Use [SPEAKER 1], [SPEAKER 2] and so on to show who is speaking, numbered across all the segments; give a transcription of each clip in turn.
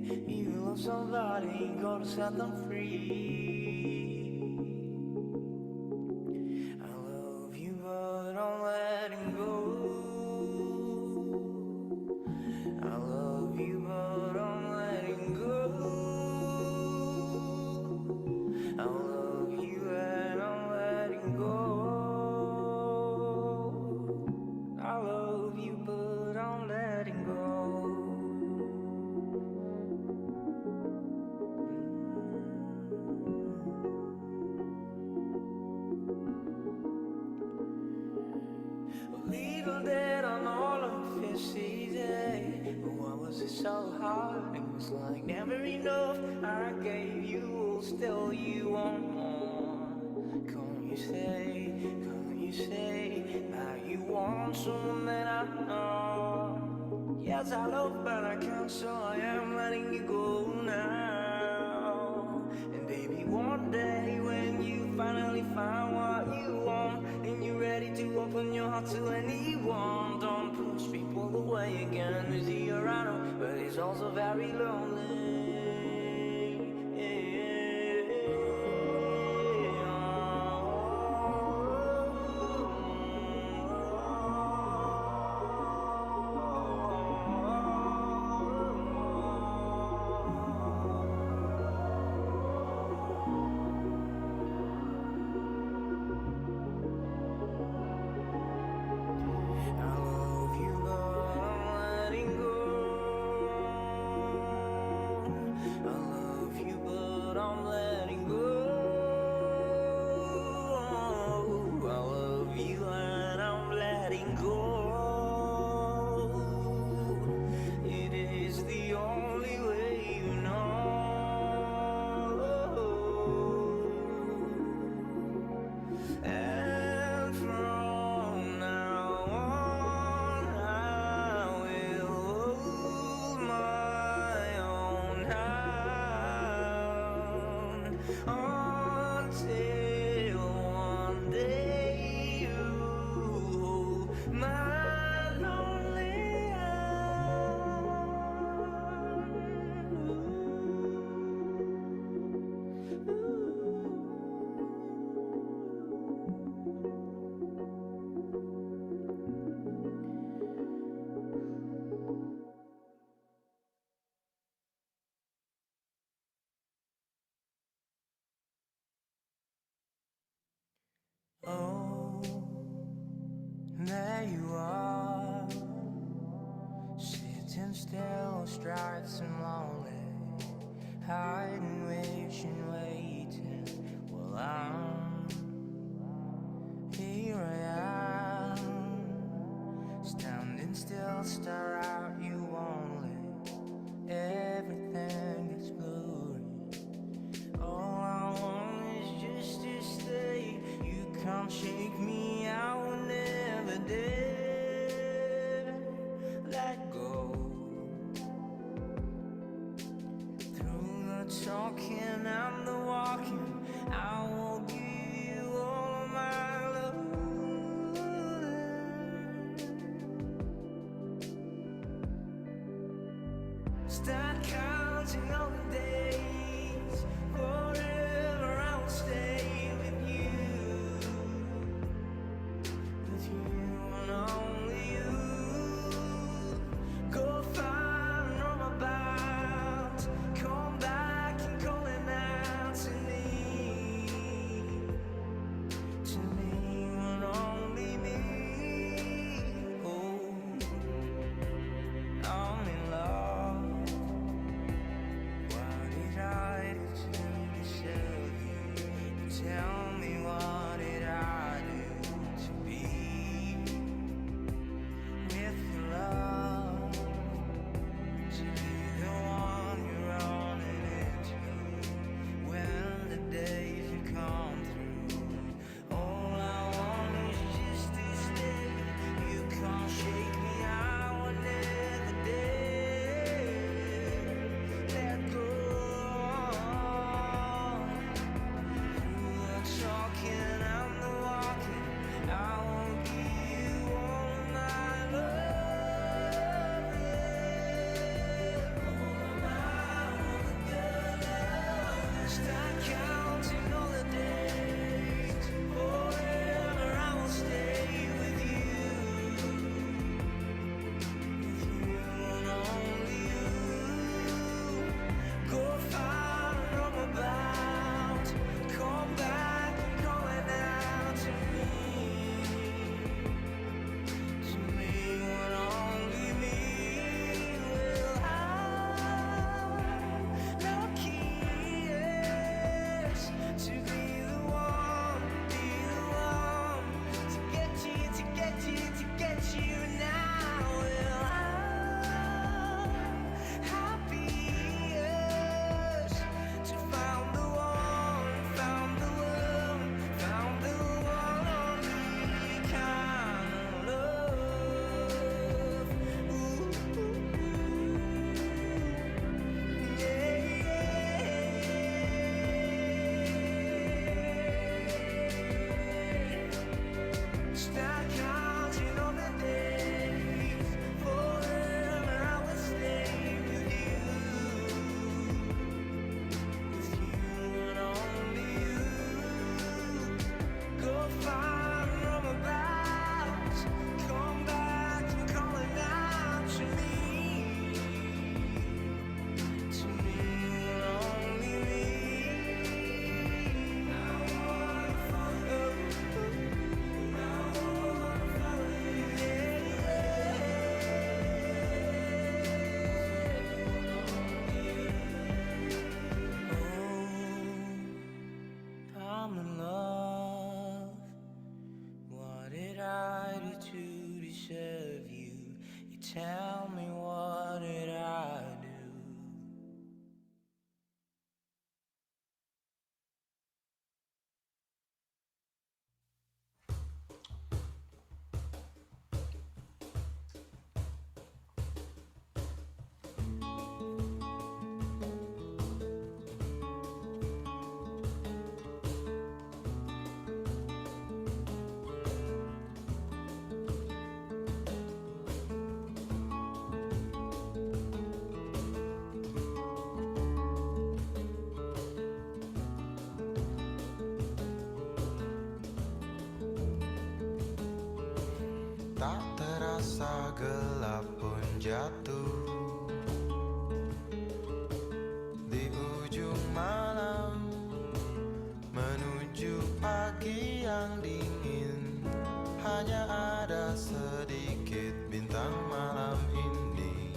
[SPEAKER 1] You love somebody, gotta set them free. I love you, but I'm letting go. I love you, but I'm letting go. I love you and I'm letting go. I love you, but I'm letting go. Little did I know love is easy, but why was it so hard? It was like never enough. I gave you, still you want more. Can't you say that you want someone that I know? Yes, I love, but I can't, so I am letting you go now. And baby, one day when you finally find what you want, and you're ready to open your heart to anyone, don't push people away again. It's here, I know, but it's also very lonely. Oh, there you are, sitting still, stripes and lonely, hiding, wishing, waiting. Well, I'm here, I am, standing still, stare at you only. Everything gets blurry. All I want is just to stay. You can't shake me, I will never dare let go. Through the talking and the walking, I will give you all of my love. Start counting all the days, forever I will stay with you and only you. Go find roam about, come back and calling out to me and only me. Oh, I'm in love. What did I do to deserve you? Tell me, what did I do to be
[SPEAKER 2] Rasa gelap pun jatuh di ujung malam, menuju pagi yang dingin. Hanya ada sedikit bintang malam ini.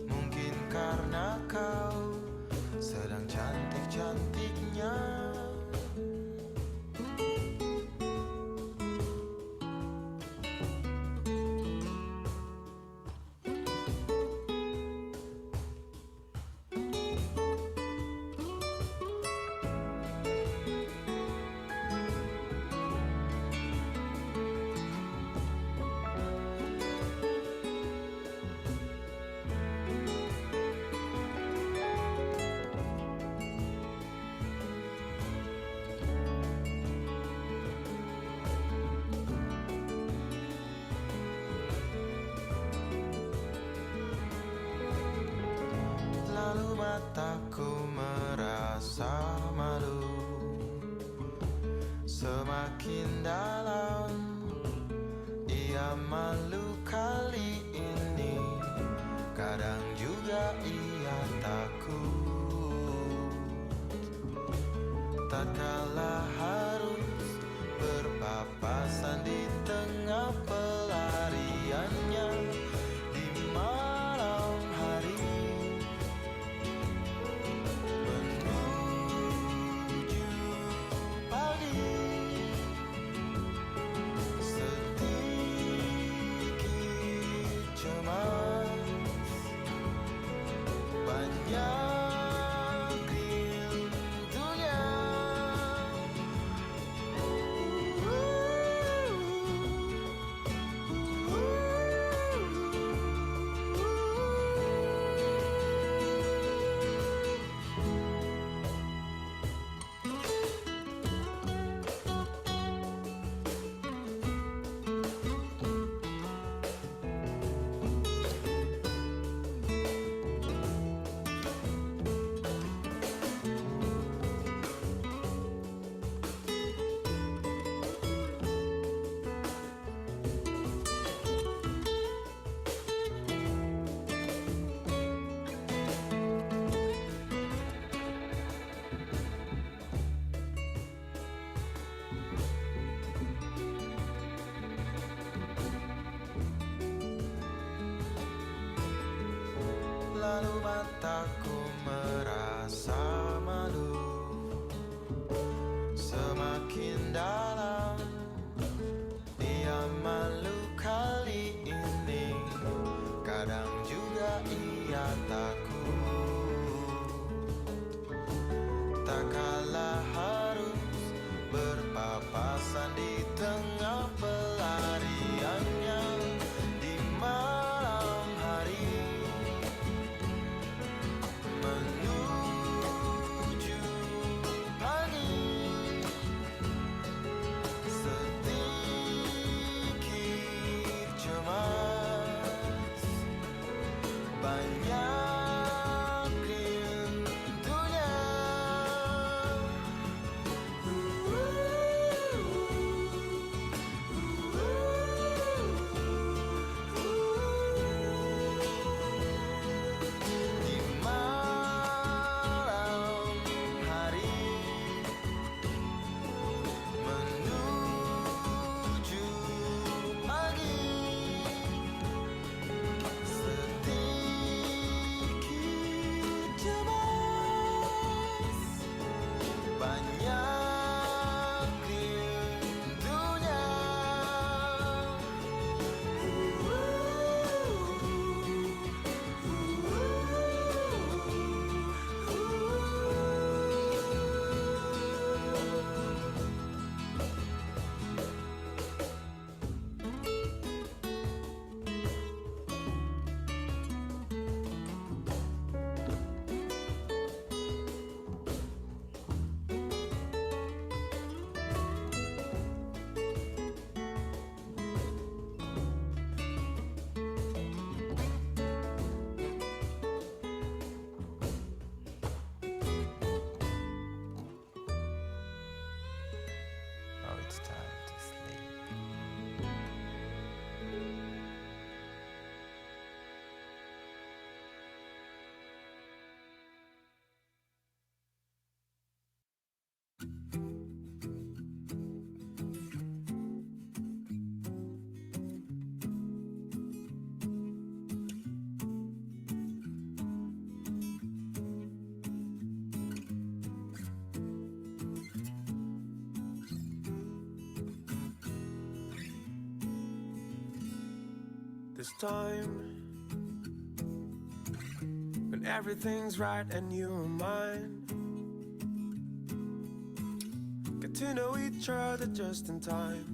[SPEAKER 2] Mungkin karena kau sedang cantik-cantiknya. Lalu mataku merasa malu, semakin dalam ia malu kali ini. Kadang juga ia takut, tak kalah harus berpapasan di tengah pelariannya di malam hari. Lalu mataku merasa malu, semakin dalam ia malu kali ini. Kadang juga ia takut, tak kalah harus berpapasan di tengah pelariannya di malam hari.
[SPEAKER 3] this time when everything's right and you're mine. Get to know each other just in time.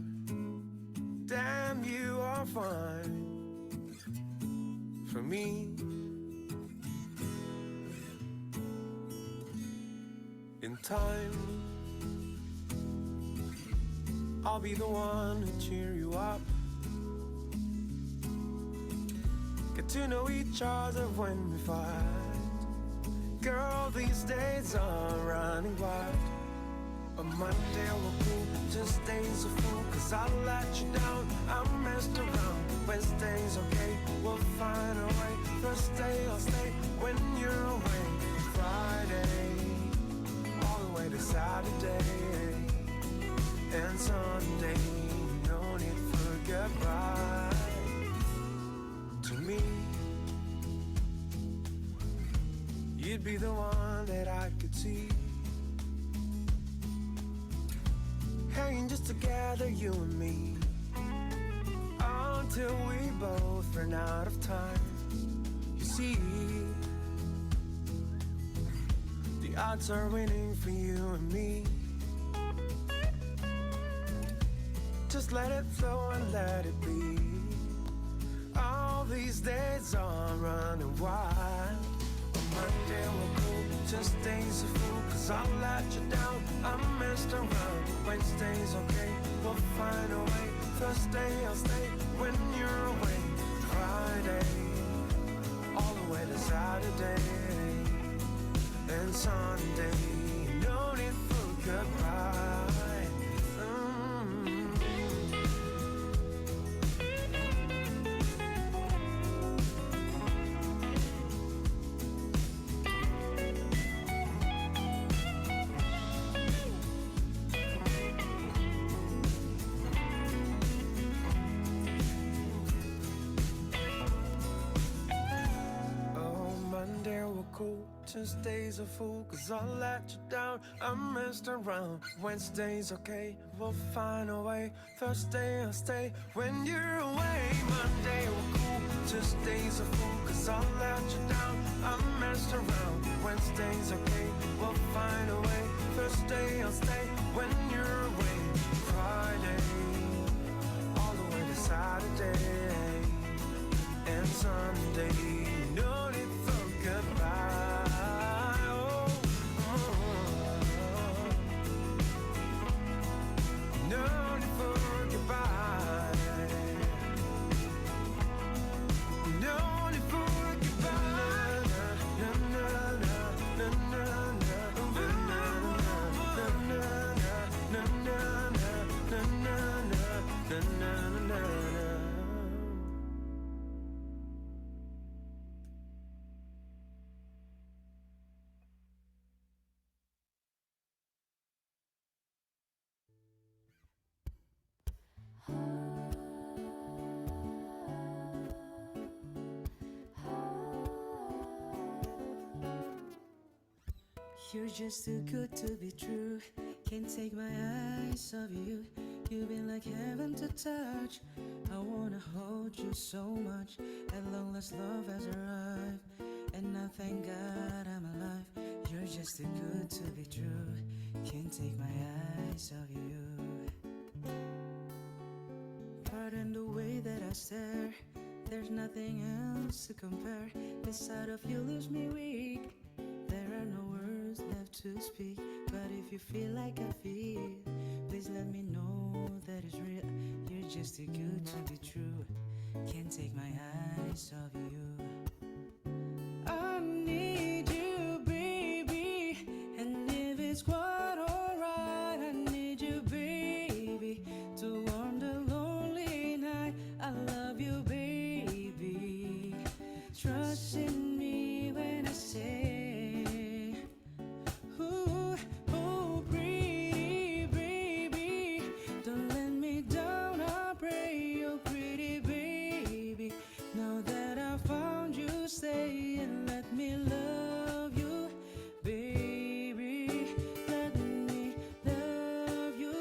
[SPEAKER 3] Damn, you are fine for me. In time, I'll be the one to cheer you up. Get to know each other when we fight. Girl, these days are running wild. A Monday will cool, just days a fool, 'cause I let you down, I messed around. Wednesday's okay, we'll find a way. Thursday I'll stay when you're away. Friday, all the way to Saturday. And Sunday, no need for goodbye. To me, you'd be the one that I could see. Hanging just together, you and me, until we both run out of time. You see, the odds are winning for you and me. Just let it flow and let it be. All these days are running wild. On Monday we're cool, just days a fool, 'cause I'll let you down, I messed around. Wednesday's okay, we'll find a way. Thursday I'll stay when you're away. Friday, all the way to Saturday. And Sunday, no need for goodbye. Tuesday's a fool, 'cause I'll let you down, I messed around. Wednesday's okay, we'll find a way. Thursday I'll stay when you're away. Monday we're cool, Tuesday's a fool, 'cause I'll let you down, I messed around. Wednesday's okay, we'll find a way. Thursday I'll stay when you're away. Friday, all the way to Saturday. And Sunday, no need for goodbye.
[SPEAKER 4] You're just too good to be true. Can't take my eyes off you. You've been like heaven to touch. I wanna hold you so much. At long last love has arrived, and I thank God I'm alive. You're just too good to be true. Can't take my eyes off you. Pardon the way that I stare. There's nothing else to compare. This side of you leaves me weak. There are no words left to speak. But if you feel like I feel, please let me know that it's real. You're just too good to be true. Can't take my eyes off you. I need you, baby. And if it's quite alright, I need you, baby, to warm the lonely night. I love you, baby. Trust in me when I say, ooh, oh, pretty baby, don't let me down, I pray, oh, pretty baby. Now that I found you, stay and let me love you, baby. Let me love you.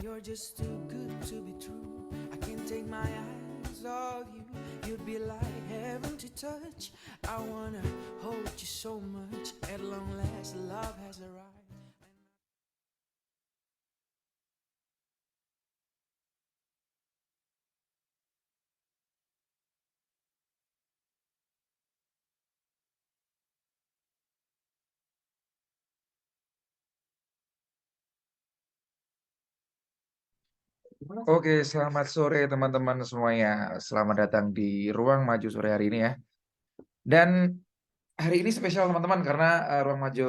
[SPEAKER 4] You're just too good to be true. I can't my eyes saw you, you'd be like heaven to touch. I wanna hold you so much. At long last, love has arrived.
[SPEAKER 5] Oke, selamat sore teman-teman semuanya. Selamat datang di Ruang Maju sore hari ini ya. Dan hari ini spesial teman-teman karena Ruang Maju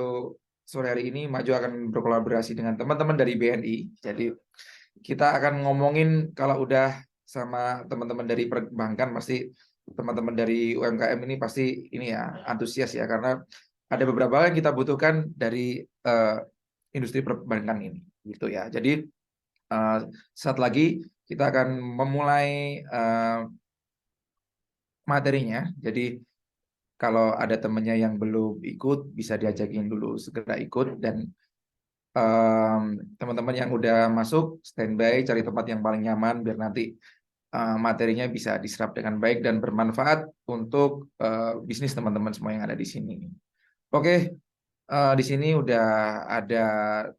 [SPEAKER 5] sore hari ini Maju akan berkolaborasi dengan teman-teman dari BNI. Jadi kita akan ngomongin kalau udah sama teman-teman dari perbankan pasti teman-teman dari UMKM ini pasti ini ya antusias ya karena ada beberapa hal yang kita butuhkan dari industri perbankan ini gitu ya. Jadi saat lagi kita akan memulai materinya. Jadi kalau ada temannya yang belum ikut bisa diajakin dulu segera ikut dan teman-teman yang udah masuk standby cari tempat yang paling nyaman biar nanti materinya bisa diserap dengan baik dan bermanfaat untuk bisnis teman-teman semua yang ada di sini. Oke, di sini udah ada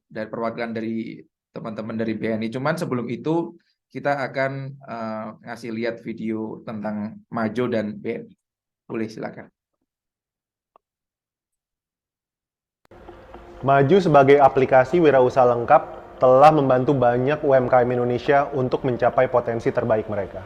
[SPEAKER 5] dari perwakilan dari teman-teman dari BNI. Cuman sebelum itu kita akan ngasih lihat video tentang Maju dan BNI. Boleh silakan.
[SPEAKER 6] Maju sebagai aplikasi wirausaha lengkap telah membantu banyak UMKM Indonesia untuk mencapai potensi terbaik mereka.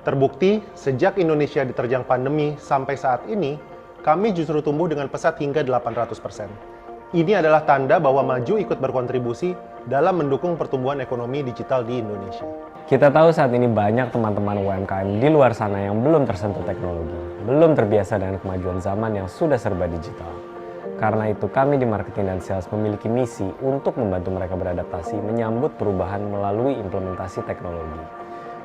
[SPEAKER 6] Terbukti, sejak Indonesia diterjang pandemi sampai saat ini, kami justru tumbuh dengan pesat hingga 800%. Ini adalah tanda bahwa Maju ikut berkontribusi dalam mendukung pertumbuhan ekonomi digital di Indonesia.
[SPEAKER 7] Kita tahu saat ini banyak teman-teman UMKM di luar sana yang belum tersentuh teknologi, belum terbiasa dengan kemajuan zaman yang sudah serba digital. Karena itu kami di Marketing dan Sales memiliki misi untuk membantu mereka beradaptasi menyambut perubahan melalui implementasi teknologi.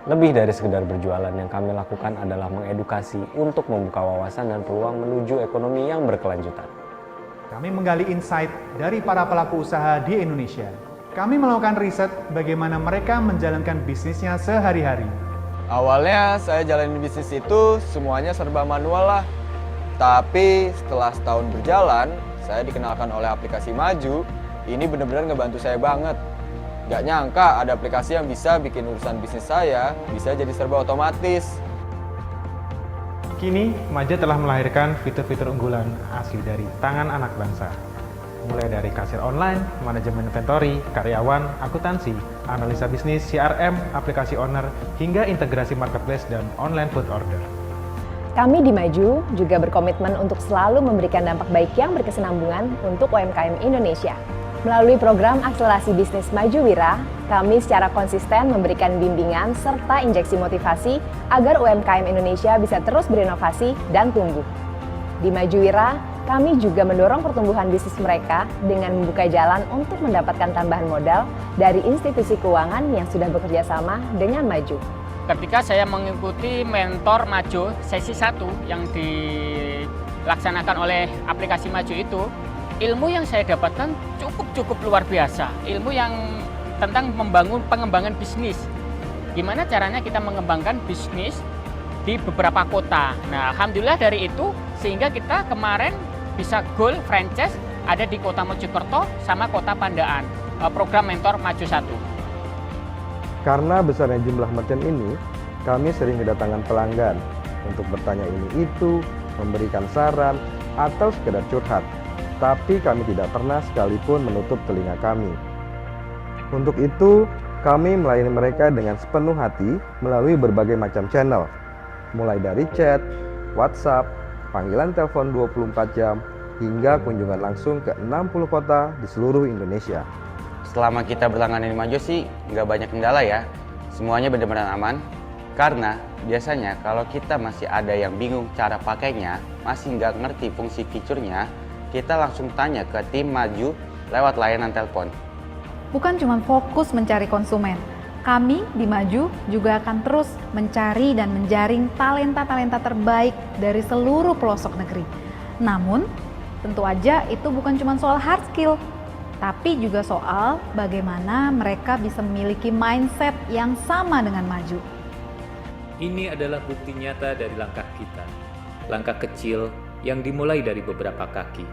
[SPEAKER 7] Lebih dari sekedar berjualan, yang kami lakukan adalah mengedukasi untuk membuka wawasan dan peluang menuju ekonomi yang berkelanjutan.
[SPEAKER 8] Kami menggali insight dari para pelaku usaha di Indonesia. Kami melakukan riset bagaimana mereka menjalankan bisnisnya sehari-hari.
[SPEAKER 9] Awalnya saya jalanin bisnis itu semuanya serba manual lah. Tapi setelah setahun berjalan, saya dikenalkan oleh aplikasi Maju. Ini benar-benar ngebantu saya banget. Gak nyangka ada aplikasi yang bisa bikin urusan bisnis saya bisa jadi serba otomatis.
[SPEAKER 8] Kini, Maju telah melahirkan fitur-fitur unggulan asli dari tangan anak bangsa. Mulai dari kasir online, manajemen inventory, karyawan, akuntansi, analisa bisnis, CRM, aplikasi owner, hingga integrasi marketplace dan online food order.
[SPEAKER 10] Kami di Maju juga berkomitmen untuk selalu memberikan dampak baik yang berkesinambungan untuk UMKM Indonesia. Melalui program akselerasi bisnis Maju Wira, kami secara konsisten memberikan bimbingan serta injeksi motivasi agar UMKM Indonesia bisa terus berinovasi dan tumbuh. Di Maju Wira, kami juga mendorong pertumbuhan bisnis mereka dengan membuka jalan untuk mendapatkan tambahan modal dari institusi keuangan yang sudah bekerja sama dengan Maju.
[SPEAKER 11] Ketika saya mengikuti mentor Maju sesi 1 yang dilaksanakan oleh aplikasi Maju itu, ilmu yang saya dapatkan cukup luar biasa. Ilmu yang tentang pengembangan bisnis. Gimana caranya kita mengembangkan bisnis di beberapa kota. Nah, alhamdulillah dari itu sehingga kita kemarin bisa goal franchise ada di Kota Mojokerto sama Kota Pandaan. Program mentor Maju 1.
[SPEAKER 6] Karena besarnya jumlah merchant ini, kami sering kedatangan pelanggan untuk bertanya ini itu, memberikan saran, atau sekedar curhat. Tapi kami tidak pernah sekalipun menutup telinga kami. Untuk itu, kami melayani mereka dengan sepenuh hati melalui berbagai macam channel. Mulai dari chat, WhatsApp, panggilan telepon 24 jam, hingga kunjungan langsung ke 60 kota di seluruh Indonesia.
[SPEAKER 9] Selama kita berlangganan di Maju sih nggak banyak kendala ya. Semuanya benar-benar aman. Karena biasanya kalau kita masih ada yang bingung cara pakainya, masih nggak ngerti fungsi fiturnya, kita langsung tanya ke tim Maju lewat layanan telepon.
[SPEAKER 12] Bukan cuma fokus mencari konsumen, kami di Maju juga akan terus mencari dan menjaring talenta-talenta terbaik dari seluruh pelosok negeri. Namun, tentu aja itu bukan cuma soal hard skill, tapi juga soal bagaimana mereka bisa memiliki mindset yang sama dengan Maju.
[SPEAKER 13] Ini adalah bukti nyata dari langkah kita. Langkah kecil yang dimulai dari beberapa kaki.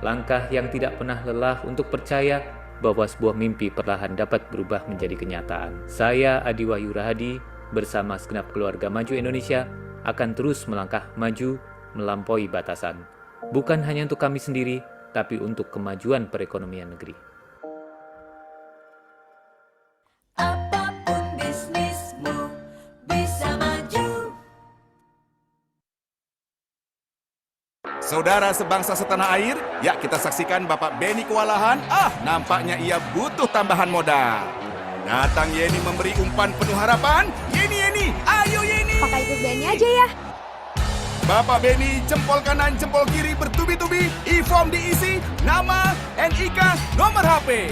[SPEAKER 13] Langkah yang tidak pernah lelah untuk percaya bahwa sebuah mimpi perlahan dapat berubah menjadi kenyataan. Saya Adi Wahyu Rahadi bersama segenap keluarga Maju Indonesia akan terus melangkah maju melampaui batasan. Bukan hanya untuk kami sendiri, tapi untuk kemajuan perekonomian negeri.
[SPEAKER 1] Apapun bisnismu bisa maju.
[SPEAKER 14] Saudara sebangsa setanah air, ya kita saksikan Bapak Beni kewalahan. Nampaknya ia butuh tambahan modal. Datang Yeni memberi umpan penuh harapan. Yeni, ayo Yeni.
[SPEAKER 15] Pakai ikut Beni aja ya.
[SPEAKER 14] Bapak Beni jempol kanan, jempol kiri bertubi-tubi. E-form diisi, nama, NIK, nomor HP.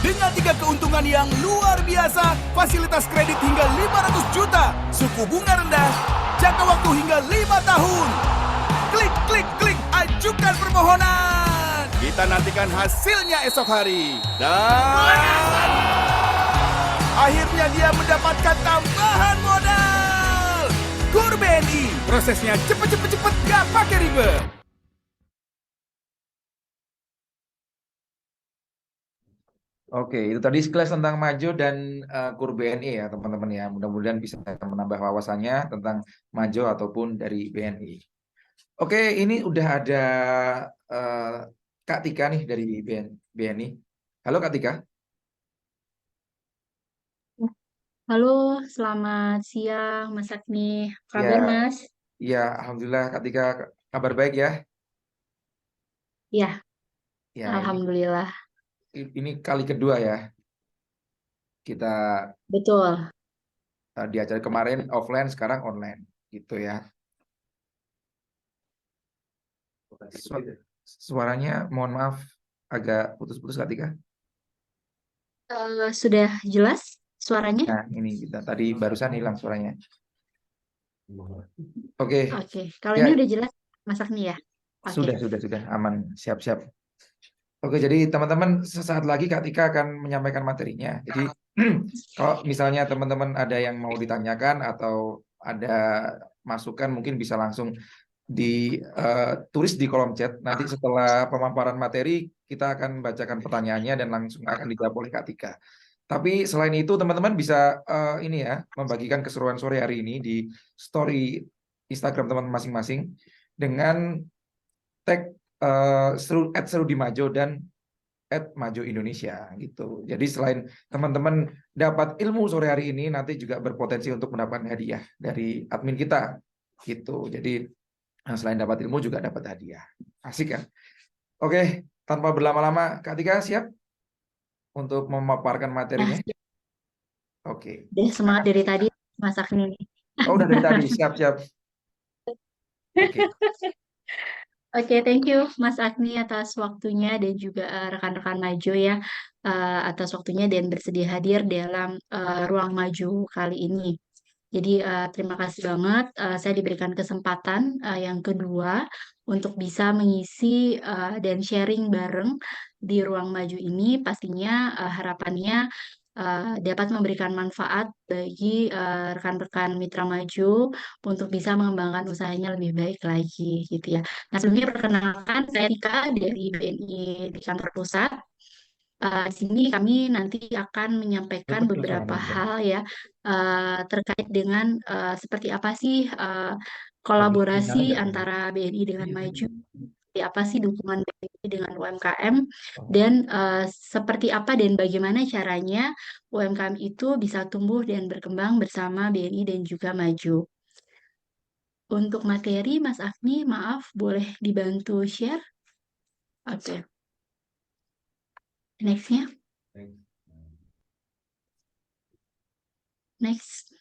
[SPEAKER 14] Dengan 3 keuntungan yang luar biasa, fasilitas kredit hingga 500 juta, suku bunga rendah, jangka waktu hingga 5 tahun. Klik, ajukan permohonan. Kita nantikan hasilnya esok hari. Dan akhirnya dia mendapatkan tambahan modal. Kur BNI, prosesnya cepet, gak pakai ribet.
[SPEAKER 5] Oke, itu tadi sekilas tentang Maju dan KUR BNI ya teman-teman ya. Mudah-mudahan bisa menambah wawasannya tentang Maju ataupun dari BNI. Oke, ini udah ada Kak Tika nih dari BNI. Halo Kak Tika.
[SPEAKER 16] Halo, selamat siang Mas Agni. Apa kabar
[SPEAKER 5] Ya,
[SPEAKER 16] Mas?
[SPEAKER 5] ya Alhamdulillah Kak Tika kabar baik ya.
[SPEAKER 16] Ya,
[SPEAKER 5] Ya,
[SPEAKER 16] Alhamdulillah.
[SPEAKER 5] ini kali kedua ya kita
[SPEAKER 16] Betul.
[SPEAKER 5] di acara kemarin offline, sekarang online gitu ya. Suaranya mohon maaf agak putus-putus Kak Tika.
[SPEAKER 16] Sudah jelas suaranya?
[SPEAKER 5] Nah, ini kita tadi barusan hilang suaranya. Oke.
[SPEAKER 16] Oke, kalau
[SPEAKER 5] Ya,
[SPEAKER 16] ini udah jelas Mas Agni ya? Oke.
[SPEAKER 5] sudah aman, siap-siap. Oke, jadi teman-teman sesaat lagi Kak Tika akan menyampaikan materinya. Jadi kalau misalnya teman-teman ada yang mau ditanyakan atau ada masukan, mungkin bisa langsung ditulis di kolom chat. Nanti setelah pemaparan materi kita akan bacakan pertanyaannya dan langsung akan dijawab oleh Kak Tika. Tapi selain itu teman-teman bisa ini ya, membagikan keseruan sore hari ini di story Instagram teman masing-masing dengan tag @seru di Majo dan @Majo Indonesia gitu. Jadi selain teman-teman dapat ilmu sore hari ini, nanti juga berpotensi untuk mendapatkan hadiah dari admin kita gitu. Jadi selain dapat ilmu juga dapat hadiah. Asik kan? Oke, tanpa berlama-lama, Kak Tika siap untuk memaparkan materinya? Oke.
[SPEAKER 16] Udah semangat dari tadi Mas Agni.
[SPEAKER 5] Oh, udah dari tadi, siap-siap. Oke.
[SPEAKER 16] Oke, thank you Mas Agni atas waktunya dan juga rekan-rekan Maju ya atas waktunya dan bersedia hadir dalam Ruang Maju kali ini. Jadi terima kasih banget saya diberikan kesempatan yang kedua untuk bisa mengisi dan sharing bareng di Ruang Maju ini. Pastinya harapannya dapat memberikan manfaat bagi rekan-rekan mitra Maju untuk bisa mengembangkan usahanya lebih baik lagi gitu ya. Nah, sebelumnya perkenalkan saya Tika dari BNI di kantor pusat. Di sini kami nanti akan menyampaikan beberapa hal ya terkait dengan seperti apa sih kolaborasi antara BNI dengan Maju, seperti apa sih dukungan BNI dengan UMKM, dan seperti apa dan bagaimana caranya UMKM itu bisa tumbuh dan berkembang bersama BNI dan juga Maju. Untuk materi, Mas Agni, maaf, boleh dibantu share? Oke. Next-nya. Next.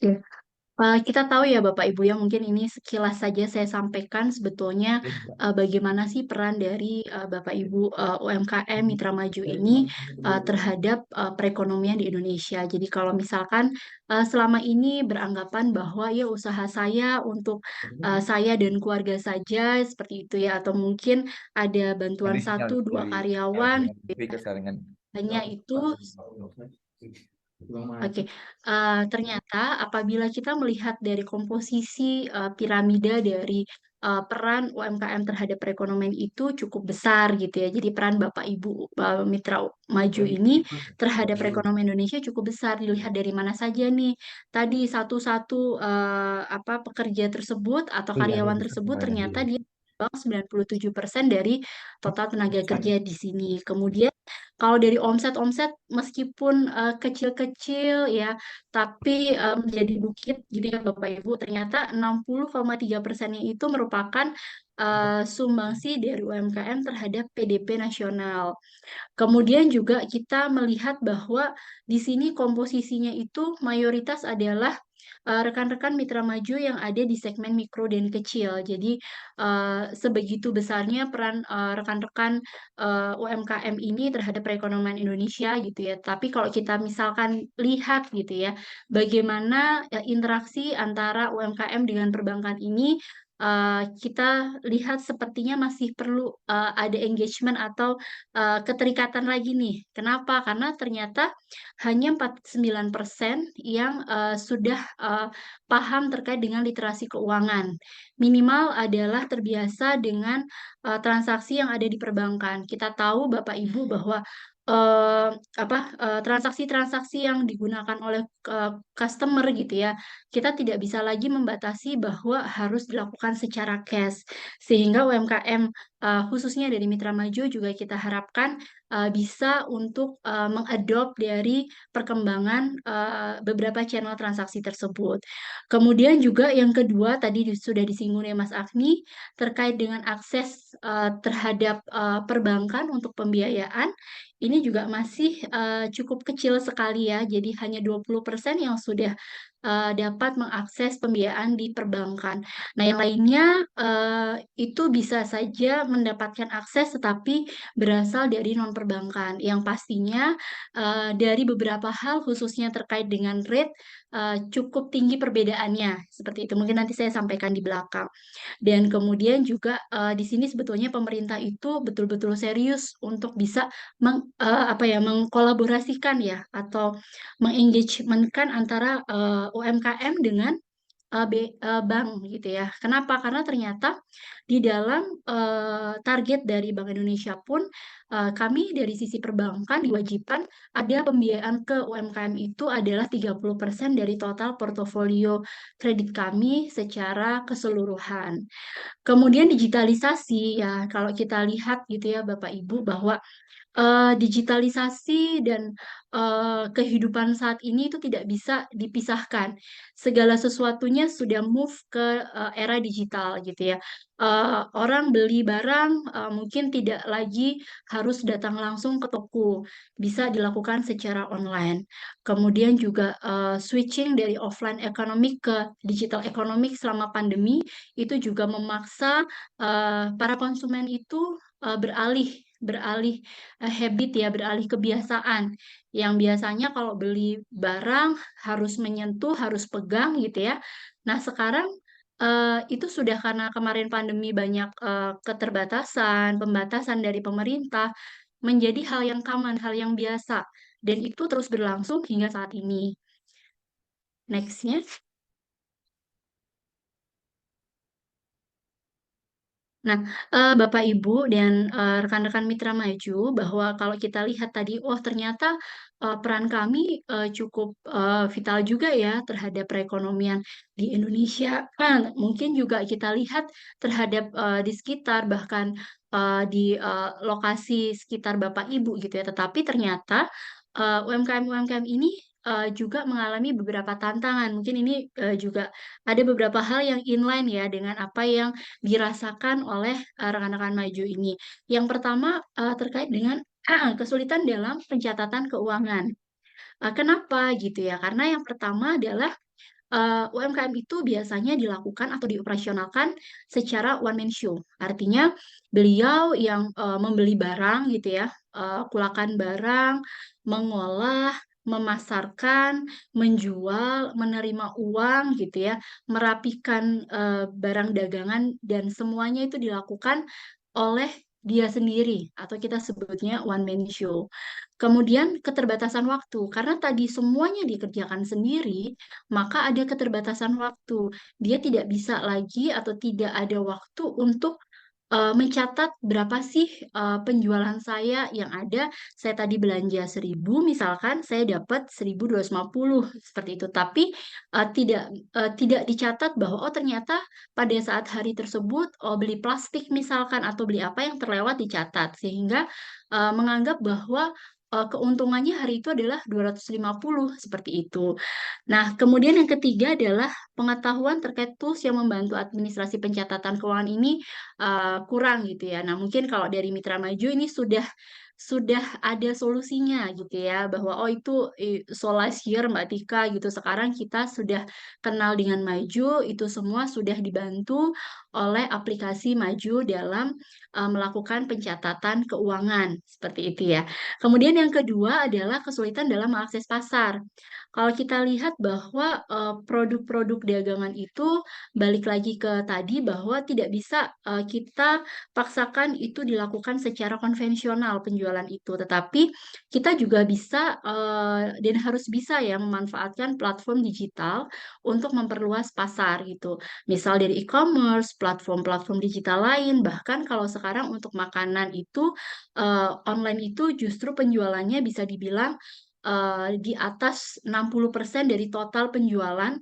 [SPEAKER 16] Oke. Kita tahu ya Bapak Ibu ya, mungkin ini sekilas saja saya sampaikan sebetulnya bagaimana sih peran dari Bapak Ibu UMKM Mitra Maju ini terhadap perekonomian di Indonesia. Jadi kalau misalkan selama ini beranggapan bahwa ya usaha saya untuk saya dan keluarga saja seperti itu ya, atau mungkin ada bantuan 1-2 karyawan, hanya itu Oke, ternyata apabila kita melihat dari komposisi piramida dari peran UMKM terhadap perekonomian itu cukup besar gitu ya. Jadi peran Bapak Ibu Mitra Maju ini terhadap perekonomian Indonesia cukup besar. Dilihat dari mana saja nih. Tadi satu-satu pekerja tersebut atau karyawan tersebut ternyata dia 97% dari total tenaga kerja di sini. Kemudian kalau dari omset-omset meskipun kecil-kecil ya, tapi menjadi bukit gitu ya Bapak Ibu, ternyata 60,3%-nya itu merupakan sumbangsi dari UMKM terhadap PDB nasional. Kemudian juga kita melihat bahwa di sini komposisinya itu mayoritas adalah rekan-rekan mitra maju yang ada di segmen mikro dan kecil. Jadi sebegitu besarnya peran rekan-rekan UMKM ini terhadap perekonomian Indonesia gitu ya. Tapi kalau kita misalkan lihat gitu ya, bagaimana interaksi antara UMKM dengan perbankan ini kita lihat sepertinya masih perlu ada engagement atau keterikatan lagi nih. Kenapa? Karena ternyata hanya 49% yang sudah paham terkait dengan literasi keuangan. Minimal adalah terbiasa dengan transaksi yang ada di perbankan. Kita tahu Bapak Ibu bahwa transaksi-transaksi yang digunakan oleh customer gitu ya, kita tidak bisa lagi membatasi bahwa harus dilakukan secara cash, sehingga UMKM khususnya dari Mitra Maju juga kita harapkan bisa untuk mengadopt dari perkembangan beberapa channel transaksi tersebut. Kemudian juga yang kedua tadi sudah disinggung ya Mas Agni terkait dengan akses terhadap perbankan untuk pembiayaan. Ini juga masih cukup kecil sekali ya, jadi hanya 20% yang sudah dapat mengakses pembiayaan di perbankan. Nah, yang lainnya itu bisa saja mendapatkan akses tetapi berasal dari non-perbankan. Yang pastinya dari beberapa hal khususnya terkait dengan rate cukup tinggi perbedaannya. Seperti itu. Mungkin nanti saya sampaikan di belakang. Dan kemudian juga di sini sebetulnya pemerintah itu betul-betul serius untuk bisa mengkolaborasikan ya atau mengengagementkan antara UMKM dengan bank gitu ya. Kenapa? Karena ternyata di dalam target dari Bank Indonesia pun kami dari sisi perbankan diwajibkan ada pembiayaan ke UMKM itu adalah 30% dari total portofolio kredit kami secara keseluruhan. Kemudian digitalisasi ya, kalau kita lihat gitu ya Bapak Ibu bahwa digitalisasi dan kehidupan saat ini itu tidak bisa dipisahkan. Segala sesuatunya sudah move ke era digital gitu ya. Orang beli barang mungkin tidak lagi harus datang langsung ke toko, bisa dilakukan secara online. Kemudian juga switching dari offline economic ke digital economic selama pandemi itu juga memaksa para konsumen itu beralih habit ya, beralih kebiasaan yang biasanya kalau beli barang harus menyentuh, harus pegang gitu ya. Nah, sekarang itu sudah karena kemarin pandemi banyak keterbatasan, pembatasan dari pemerintah menjadi hal yang common, hal yang biasa dan itu terus berlangsung hingga saat ini. Next-nya. Nah, Bapak Ibu dan rekan-rekan Mitra Maju, bahwa kalau kita lihat tadi, oh ternyata peran kami cukup vital juga ya terhadap perekonomian di Indonesia. Mungkin juga kita lihat terhadap di sekitar, bahkan di lokasi sekitar Bapak Ibu gitu ya. Tetapi ternyata UMKM-UMKM ini juga mengalami beberapa tantangan. Mungkin ini juga ada beberapa hal yang inline ya dengan apa yang dirasakan oleh rekan-rekan maju ini. Yang pertama terkait dengan kesulitan dalam pencatatan keuangan. Kenapa gitu ya? Karena yang pertama adalah UMKM itu biasanya dilakukan atau dioperasionalkan secara one man show. Artinya beliau yang membeli barang gitu ya, kulakan barang, mengolah, memasarkan, menjual, menerima uang gitu ya, merapikan barang dagangan dan semuanya itu dilakukan oleh dia sendiri atau kita sebutnya one man show. Kemudian keterbatasan waktu, karena tadi semuanya dikerjakan sendiri, maka ada keterbatasan waktu. Dia tidak bisa lagi atau tidak ada waktu untuk mencatat berapa sih penjualan saya yang ada. Saya tadi belanja 1.000, misalkan saya dapat 1.250 seperti itu. Tapi tidak dicatat bahwa oh ternyata pada saat hari tersebut beli plastik misalkan atau beli apa yang terlewat dicatat, sehingga menganggap bahwa keuntungannya hari itu adalah 250 seperti itu. Nah, kemudian yang ketiga adalah pengetahuan terkait tools yang membantu administrasi pencatatan keuangan ini kurang gitu ya. Nah, mungkin kalau dari Mitra Maju ini sudah ada solusinya gitu ya, bahwa oh itu so last year Mbak Tika gitu. Sekarang kita sudah kenal dengan Maju, itu semua sudah dibantu oleh aplikasi Maju dalam melakukan pencatatan keuangan seperti itu ya. Kemudian yang kedua adalah kesulitan dalam mengakses pasar. Kalau kita lihat bahwa produk-produk dagangan itu balik lagi ke tadi bahwa tidak bisa kita paksakan itu dilakukan secara konvensional penjualan itu, tetapi kita juga bisa dan harus bisa ya memanfaatkan platform digital untuk memperluas pasar gitu. Misal dari e-commerce, platform-platform digital lain, bahkan kalau sekarang untuk makanan itu online itu justru penjualannya bisa dibilang di atas 60% dari total penjualan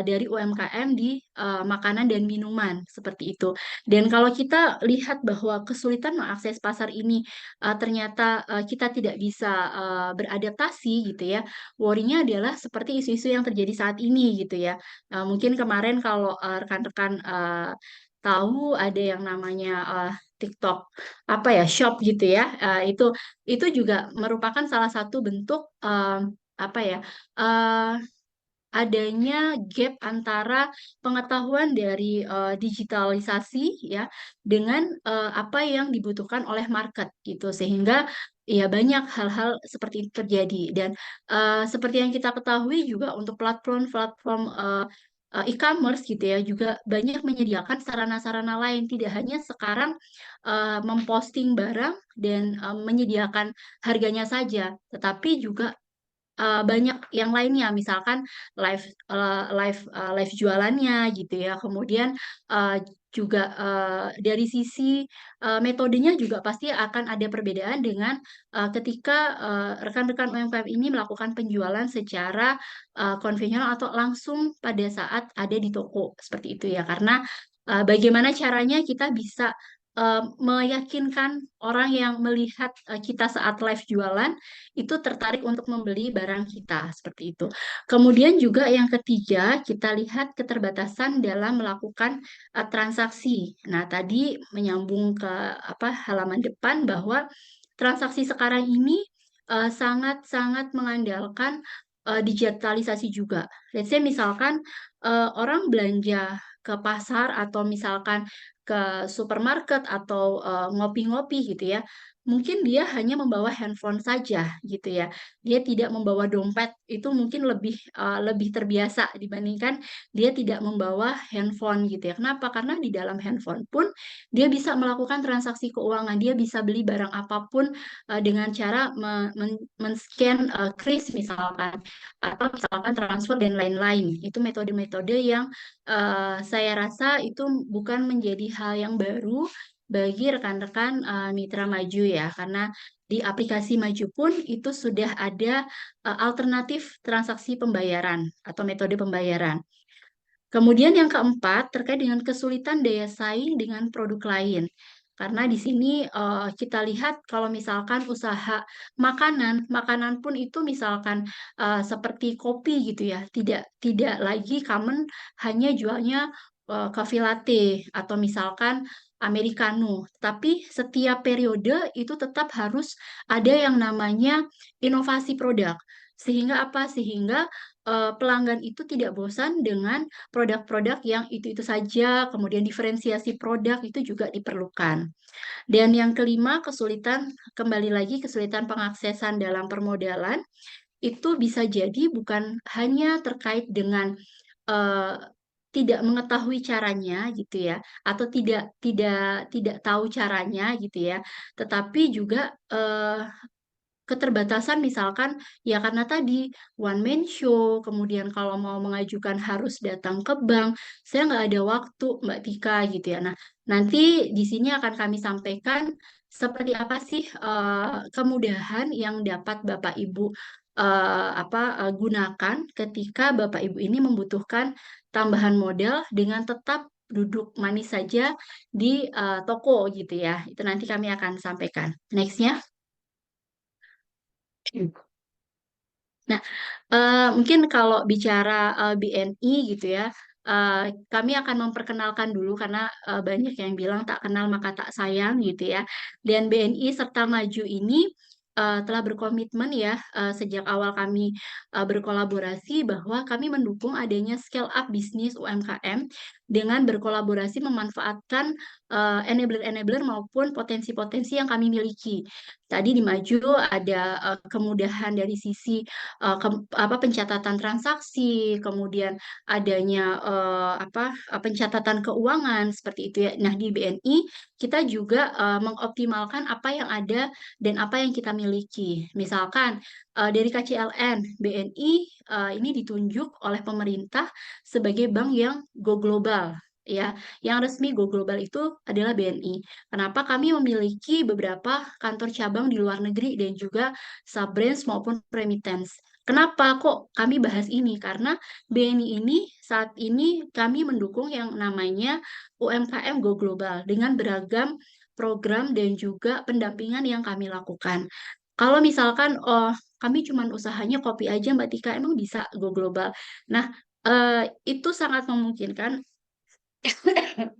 [SPEAKER 16] dari UMKM di makanan dan minuman seperti itu. Dan kalau kita lihat bahwa kesulitan mengakses pasar ini ternyata kita tidak bisa beradaptasi gitu ya. Worry-nya adalah seperti isu-isu yang terjadi saat ini gitu ya. Mungkin kemarin kalau rekan-rekan tahu ada yang namanya TikTok apa ya shop gitu ya. Itu juga merupakan salah satu bentuk apa ya adanya gap antara pengetahuan dari digitalisasi ya dengan apa yang dibutuhkan oleh market gitu, sehingga ya banyak hal-hal seperti itu terjadi. Dan seperti yang kita ketahui juga untuk platform-platform e-commerce gitu ya juga banyak menyediakan sarana-sarana lain, tidak hanya sekarang memposting barang dan menyediakan harganya saja, tetapi juga banyak yang lainnya, misalkan live jualannya gitu ya. Kemudian juga dari sisi metodenya juga pasti akan ada perbedaan dengan ketika rekan-rekan UMKM ini melakukan penjualan secara konvensional atau langsung pada saat ada di toko seperti itu ya. Karena bagaimana caranya kita bisa meyakinkan orang yang melihat kita saat live jualan itu tertarik untuk membeli barang kita seperti itu. Kemudian juga yang ketiga, kita lihat keterbatasan dalam melakukan transaksi. Nah, tadi menyambung ke halaman depan bahwa transaksi sekarang ini sangat-sangat mengandalkan digitalisasi juga. Let's say misalkan orang belanja ke pasar atau misalkan ke supermarket atau ngopi-ngopi gitu ya, mungkin dia hanya membawa handphone saja gitu ya. Dia tidak membawa dompet, itu mungkin lebih terbiasa dibandingkan dia tidak membawa handphone gitu ya. Kenapa? Karena di dalam handphone pun dia bisa melakukan transaksi keuangan, dia bisa beli barang apapun dengan cara men-scan kris misalkan atau misalkan transfer dan lain-lain. Itu metode-metode yang saya rasa itu bukan menjadi hal yang baru bagi rekan-rekan Mitra Maju ya, karena di aplikasi Maju pun itu sudah ada alternatif transaksi pembayaran atau metode pembayaran. Kemudian yang keempat terkait dengan kesulitan daya saing dengan produk lain. Karena di sini kita lihat kalau misalkan usaha makanan pun itu misalkan seperti kopi gitu ya, tidak lagi common hanya jualnya coffee latte atau misalkan americano, tapi setiap periode itu tetap harus ada yang namanya inovasi produk. Sehingga apa? Sehingga pelanggan itu tidak bosan dengan produk-produk yang itu-itu saja, kemudian diferensiasi produk itu juga diperlukan. Dan yang kelima, kembali lagi kesulitan pengaksesan dalam permodalan, itu bisa jadi bukan hanya terkait dengan tidak mengetahui caranya gitu ya, atau tidak tahu caranya gitu ya, tetapi juga keterbatasan misalkan ya karena tadi one man show, kemudian kalau mau mengajukan harus datang ke bank, saya nggak ada waktu Mbak Tika gitu ya. Nah, nanti di sini akan kami sampaikan seperti apa sih kemudahan yang dapat Bapak Ibu gunakan ketika Bapak Ibu ini membutuhkan tambahan modal dengan tetap duduk manis saja di toko gitu ya. Itu nanti kami akan sampaikan. Nextnya. Nah, mungkin kalau bicara BNI gitu ya, kami akan memperkenalkan dulu karena banyak yang bilang tak kenal maka tak sayang gitu ya. Dan BNI serta Maju ini telah berkomitmen ya sejak awal kami berkolaborasi bahwa kami mendukung adanya scale up bisnis UMKM dengan berkolaborasi memanfaatkan enabler-enabler maupun potensi-potensi yang kami miliki. Tadi di Maju ada kemudahan dari sisi pencatatan transaksi, kemudian adanya pencatatan keuangan seperti itu ya. Nah, di BNI kita juga mengoptimalkan apa yang ada dan apa yang kita miliki. Misalkan dari KCLN, BNI ini ditunjuk oleh pemerintah sebagai bank yang go global. Ya, yang resmi go global itu adalah BNI. Kenapa kami memiliki beberapa kantor cabang di luar negeri dan juga sub-branch maupun remittance. Kenapa kok kami bahas ini? Karena BNI ini saat ini kami mendukung yang namanya UMKM Go Global dengan beragam program dan juga pendampingan yang kami lakukan. Kalau misalkan kami cuma usahanya kopi aja Mbak Tika, emang bisa Go Global? Nah, itu sangat memungkinkan.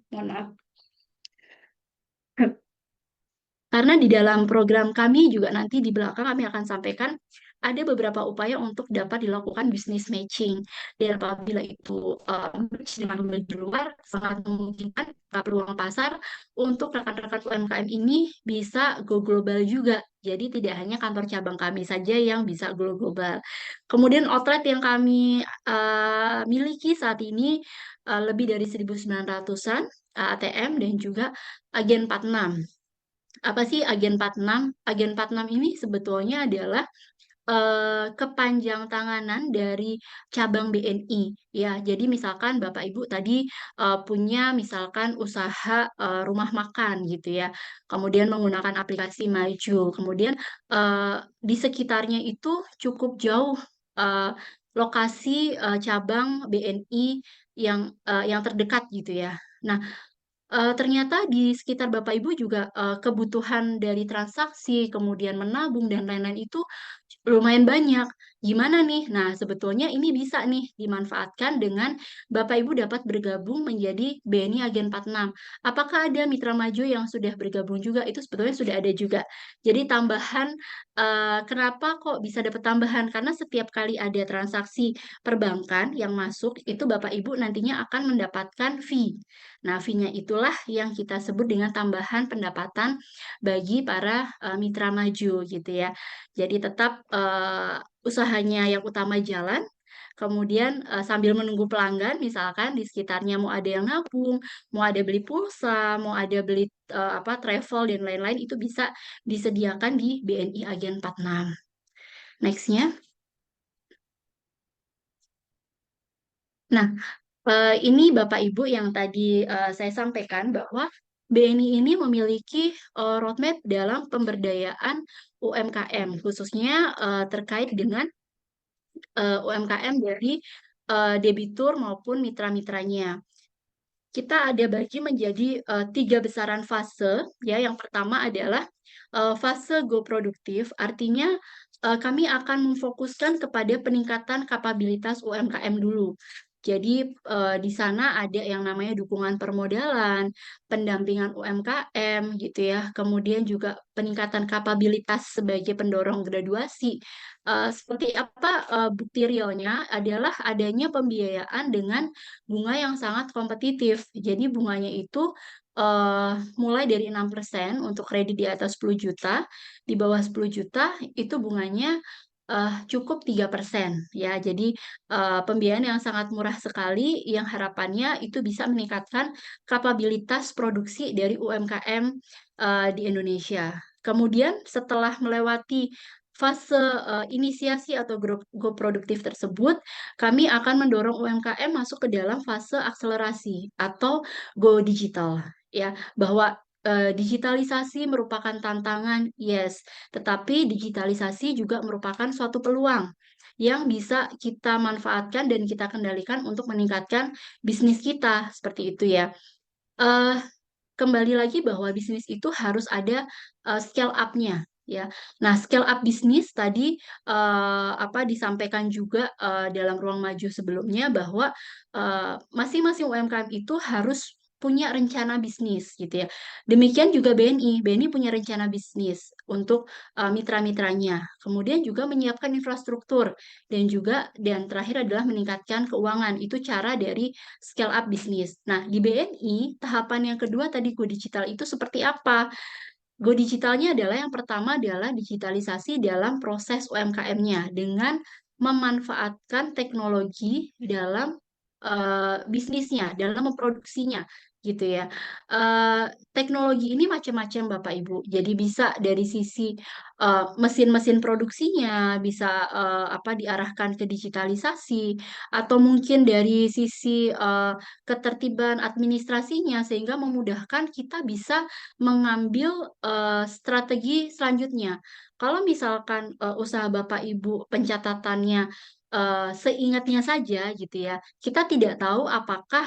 [SPEAKER 16] Mohon maaf. Karena di dalam program kami juga nanti di belakang kami akan sampaikan ada beberapa upaya untuk dapat dilakukan business matching. Dan apabila itu match dengan di luar, sangat memungkinkan peluang pasar untuk rekan-rekan UMKM ini bisa go global juga. Jadi tidak hanya kantor cabang kami saja yang bisa go global. Kemudian outlet yang kami miliki saat ini lebih dari 1.900-an ATM dan juga agen 46. Apa sih agen 46? Agen 46 ini sebetulnya adalah kepanjang tanganan dari cabang BNI ya. Jadi misalkan Bapak Ibu tadi punya misalkan usaha rumah makan gitu ya. Kemudian menggunakan aplikasi Maju. Kemudian di sekitarnya itu cukup jauh lokasi cabang BNI yang terdekat gitu ya. Nah, ternyata di sekitar Bapak Ibu juga kebutuhan dari transaksi, kemudian menabung dan lain-lain itu lumayan banyak. Gimana nih? Nah, sebetulnya ini bisa nih dimanfaatkan dengan Bapak Ibu dapat bergabung menjadi BNI Agen 46. Apakah ada mitra maju yang sudah bergabung juga? Itu sebetulnya sudah ada juga. Jadi tambahan, kenapa kok bisa dapat tambahan? Karena setiap kali ada transaksi perbankan yang masuk, itu Bapak Ibu nantinya akan mendapatkan fee. Nah, fee-nya itulah yang kita sebut dengan tambahan pendapatan bagi para mitra maju gitu ya. Jadi tetap usahanya yang utama jalan, kemudian sambil menunggu pelanggan, misalkan di sekitarnya mau ada yang nabung, mau ada beli pulsa, mau ada beli travel dan lain-lain itu bisa disediakan di BNI Agen 46. Next-nya. Nah, ini Bapak Ibu yang tadi saya sampaikan bahwa BNI ini memiliki roadmap dalam pemberdayaan UMKM, khususnya terkait dengan UMKM dari debitur maupun mitra-mitranya. Kita ada bagi menjadi 3 besaran fase, ya. Yang pertama adalah fase go produktif, artinya kami akan memfokuskan kepada peningkatan kapabilitas UMKM dulu. Jadi di sana ada yang namanya dukungan permodalan, pendampingan UMKM gitu ya, kemudian juga peningkatan kapabilitas sebagai pendorong graduasi. Seperti apa bukti realnya adalah adanya pembiayaan dengan bunga yang sangat kompetitif. Jadi bunganya itu mulai dari 6% untuk kredit di atas 10 juta, di bawah 10 juta itu bunganya cukup 3% ya. Jadi pembiayaan yang sangat murah sekali yang harapannya itu bisa meningkatkan kapabilitas produksi dari UMKM di Indonesia. Kemudian setelah melewati fase inisiasi atau go produktif tersebut, kami akan mendorong UMKM masuk ke dalam fase akselerasi atau go digital ya, bahwa digitalisasi merupakan tantangan, yes, tetapi digitalisasi juga merupakan suatu peluang yang bisa kita manfaatkan dan kita kendalikan untuk meningkatkan bisnis kita, seperti itu ya. Eh, Kembali lagi bahwa bisnis itu harus ada scale up-nya ya. Nah, scale up bisnis tadi disampaikan juga dalam ruang maju sebelumnya bahwa masing-masing UMKM itu harus punya rencana bisnis gitu ya. Demikian juga BNI. BNI punya rencana bisnis untuk mitra-mitranya. Kemudian juga menyiapkan infrastruktur dan terakhir adalah meningkatkan keuangan. Itu cara dari scale up bisnis. Nah, di BNI tahapan yang kedua tadi go digital itu seperti apa? Go digitalnya adalah yang pertama adalah digitalisasi dalam proses UMKM-nya dengan memanfaatkan teknologi dalam bisnisnya, dalam memproduksinya gitu ya. Teknologi ini macam-macam Bapak Ibu. Jadi bisa dari sisi mesin-mesin produksinya bisa diarahkan ke digitalisasi atau mungkin dari sisi ketertiban administrasinya sehingga memudahkan kita bisa mengambil strategi selanjutnya. Kalau misalkan usaha Bapak Ibu pencatatannya seingatnya saja gitu ya, kita tidak tahu apakah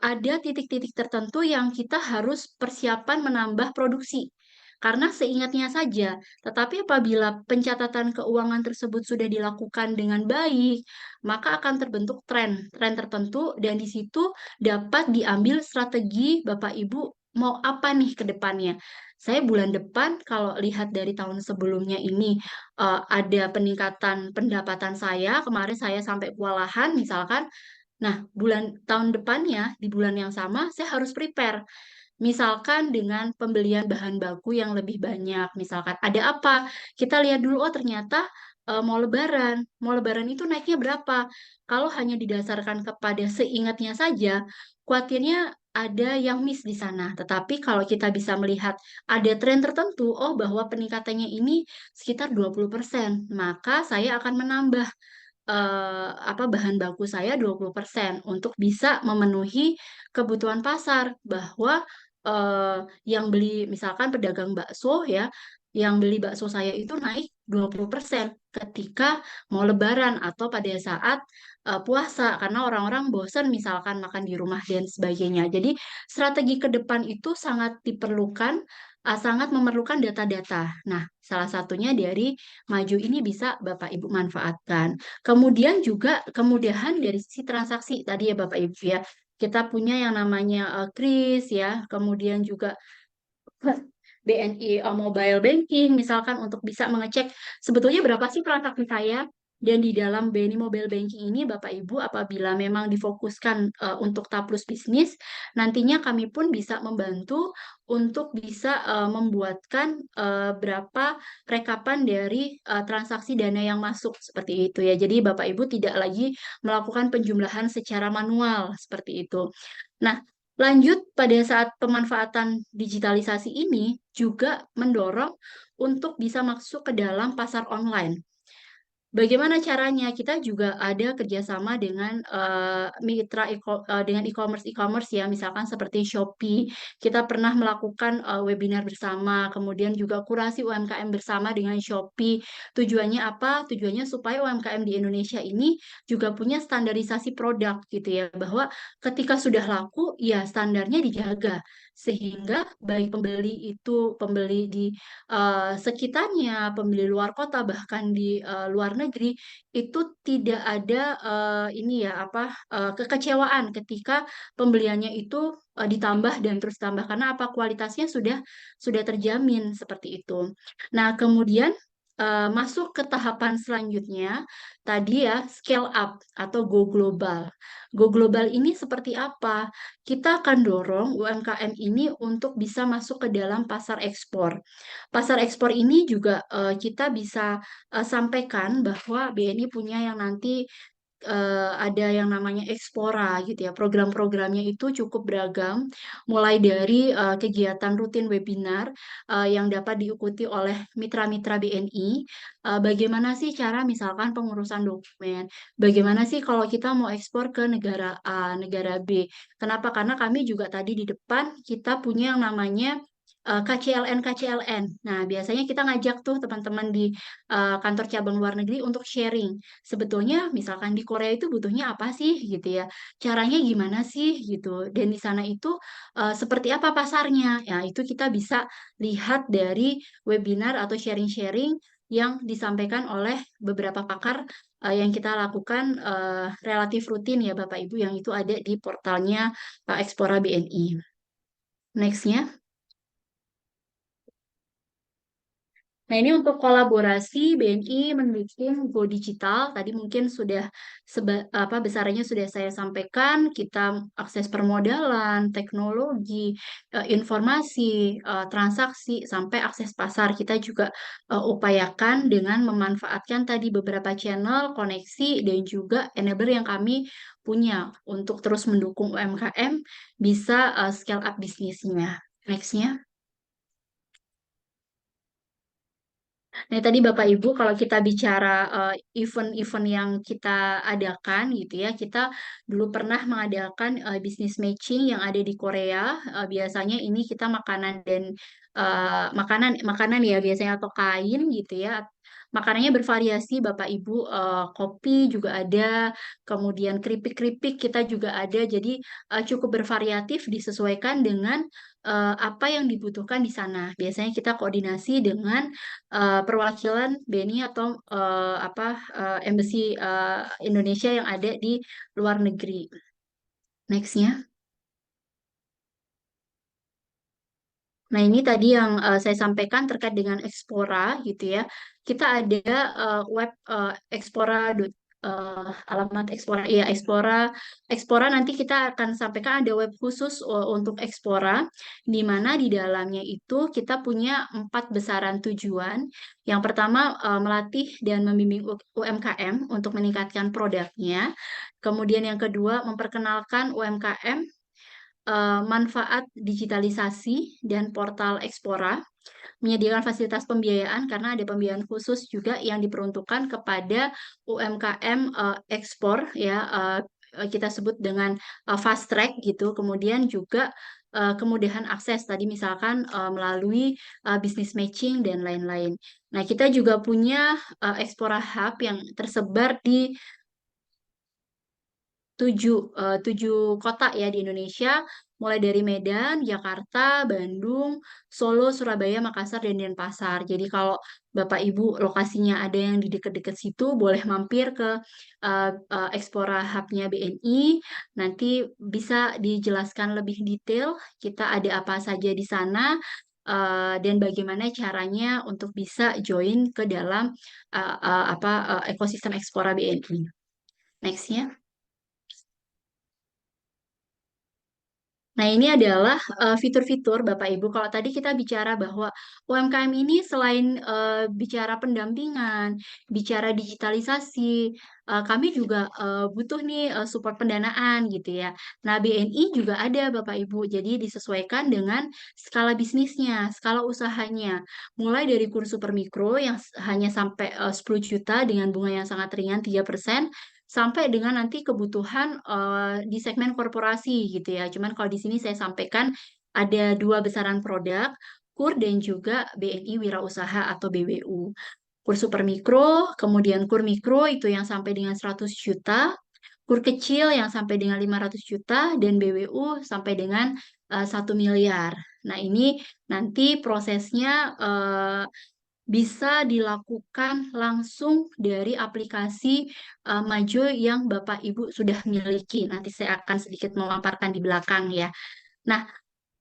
[SPEAKER 16] ada titik-titik tertentu yang kita harus persiapan menambah produksi. Karena seingatnya saja, tetapi apabila pencatatan keuangan tersebut sudah dilakukan dengan baik, maka akan terbentuk tren tertentu dan di situ dapat diambil strategi Bapak Ibu mau apa nih ke depannya. Saya bulan depan kalau lihat dari tahun sebelumnya ini ada peningkatan pendapatan saya, kemarin saya sampai kewalahan misalkan. Nah, tahun depannya di bulan yang sama saya harus prepare. Misalkan dengan pembelian bahan baku yang lebih banyak, misalkan ada apa? Kita lihat dulu, oh ternyata mau lebaran itu naiknya berapa? Kalau hanya didasarkan kepada seingatnya saja, khawatirnya ada yang miss di sana. Tetapi kalau kita bisa melihat ada tren tertentu, oh bahwa peningkatannya ini sekitar 20%, maka saya akan menambah bahan baku saya 20% untuk bisa memenuhi kebutuhan pasar bahwa yang beli misalkan pedagang bakso ya, yang beli bakso saya itu naik 20% ketika mau lebaran atau pada saat puasa karena orang-orang bosan misalkan makan di rumah dan sebagainya. Jadi strategi ke depan itu sangat diperlukan, sangat memerlukan data-data. Nah, salah satunya dari Maju ini bisa Bapak Ibu manfaatkan. Kemudian juga kemudahan dari sisi transaksi tadi ya Bapak Ibu ya. Kita punya yang namanya kris ya, kemudian juga BNI Mobile Banking misalkan untuk bisa mengecek sebetulnya berapa sih transaksi saya. Dan di dalam BNI Mobile Banking ini Bapak Ibu apabila memang difokuskan untuk taplus bisnis, nantinya kami pun bisa membantu untuk bisa membuatkan berapa rekapan dari transaksi dana yang masuk seperti itu ya. Jadi Bapak Ibu tidak lagi melakukan penjumlahan secara manual seperti itu. Nah, lanjut pada saat pemanfaatan digitalisasi ini juga mendorong untuk bisa masuk ke dalam pasar online. Bagaimana caranya? Kita juga ada kerjasama dengan mitra dengan e-commerce ya, misalkan seperti Shopee. Kita pernah melakukan webinar bersama, kemudian juga kurasi UMKM bersama dengan Shopee. Tujuannya apa? Tujuannya supaya UMKM di Indonesia ini juga punya standarisasi produk gitu ya, bahwa ketika sudah laku, ya standarnya dijaga sehingga baik pembeli di sekitarnya, pembeli luar kota bahkan di luar negeri itu tidak ada kekecewaan ketika pembeliannya itu ditambah dan terus tambah karena apa kualitasnya sudah terjamin seperti itu. Nah, kemudian masuk ke tahapan selanjutnya, tadi ya scale up atau go global. Go global ini seperti apa? Kita akan dorong UMKM ini untuk bisa masuk ke dalam pasar ekspor. Pasar ekspor ini juga kita bisa sampaikan bahwa BNI punya yang nanti ada yang namanya Ekspora gitu ya. Program-programnya itu cukup beragam, mulai dari kegiatan rutin webinar yang dapat diikuti oleh mitra-mitra BNI. Bagaimana sih cara misalkan pengurusan dokumen? Bagaimana sih kalau kita mau ekspor ke negara A, negara B? Kenapa? Karena kami juga tadi di depan kita punya yang namanya KCLN. Nah, biasanya kita ngajak tuh teman-teman di kantor cabang luar negeri untuk sharing. Sebetulnya misalkan di Korea itu butuhnya apa sih gitu ya. Caranya gimana sih gitu. Dan di sana itu seperti apa pasarnya. Ya, itu kita bisa lihat dari webinar atau sharing-sharing yang disampaikan oleh beberapa pakar yang kita lakukan relatif rutin ya Bapak Ibu yang itu ada di portalnya Ekspora BNI. Next-nya. Nah, ini untuk kolaborasi BNI mendukung Go Digital. Tadi mungkin sudah besarnya sudah saya sampaikan. Kita akses permodalan, teknologi, informasi, transaksi, sampai akses pasar. Kita juga upayakan dengan memanfaatkan tadi beberapa channel, koneksi, dan juga enabler yang kami punya untuk terus mendukung UMKM bisa scale up bisnisnya. Next-nya. Nah, tadi Bapak Ibu, kalau kita bicara event-event yang kita adakan gitu ya, kita dulu pernah mengadakan business matching yang ada di Korea. Biasanya ini kita makanan dan makanan ya biasanya atau kain gitu ya. Makanannya bervariasi Bapak Ibu, kopi juga ada, kemudian keripik-keripik kita juga ada. Jadi cukup bervariatif disesuaikan dengan apa yang dibutuhkan di sana. Biasanya kita koordinasi dengan perwakilan BNI atau embassy Indonesia yang ada di luar negeri. Next-nya. Nah, ini tadi yang saya sampaikan terkait dengan Ekspora gitu ya. Kita ada web Ekspora alamat Ekspora ya Ekspora nanti kita akan sampaikan ada web khusus untuk Ekspora di mana di dalamnya itu kita punya 4 besaran tujuan. Yang pertama melatih dan membimbing UMKM untuk meningkatkan produknya. Kemudian yang kedua memperkenalkan UMKM manfaat digitalisasi dan portal Ekspora, menyediakan fasilitas pembiayaan karena ada pembiayaan khusus juga yang diperuntukkan kepada UMKM ekspor ya kita sebut dengan fast track gitu. Kemudian juga kemudahan akses tadi misalkan melalui business matching dan lain-lain. Nah, kita juga punya Ekspora Hub yang tersebar di 7 kota ya di Indonesia, mulai dari Medan, Jakarta, Bandung, Solo, Surabaya, Makassar, dan Denpasar. Jadi kalau Bapak Ibu lokasinya ada yang di dekat-dekat situ, boleh mampir ke Ekspora Hub-nya BNI. Nanti bisa dijelaskan lebih detail kita ada apa saja di sana. Dan bagaimana caranya untuk bisa join ke dalam ekosistem Ekspora BNI. Next-nya. Nah, ini adalah fitur-fitur Bapak Ibu. Kalau tadi kita bicara bahwa UMKM ini selain bicara pendampingan, bicara digitalisasi, kami juga butuh nih support pendanaan gitu ya. Nah, BNI juga ada Bapak Ibu. Jadi disesuaikan dengan skala bisnisnya, skala usahanya. Mulai dari kurs super mikro yang hanya sampai 10 juta dengan bunga yang sangat ringan 3%, sampai dengan nanti kebutuhan di segmen korporasi gitu ya. Cuman kalau di sini saya sampaikan ada 2 besaran produk, KUR dan juga BNI Wirausaha atau BWU. KUR super mikro, kemudian KUR mikro itu yang sampai dengan 100 juta, KUR kecil yang sampai dengan 500 juta, dan BWU sampai dengan 1 miliar. Nah, ini nanti prosesnya bisa dilakukan langsung dari aplikasi Majo yang Bapak Ibu sudah miliki. Nanti saya akan sedikit memaparkan di belakang ya. Nah,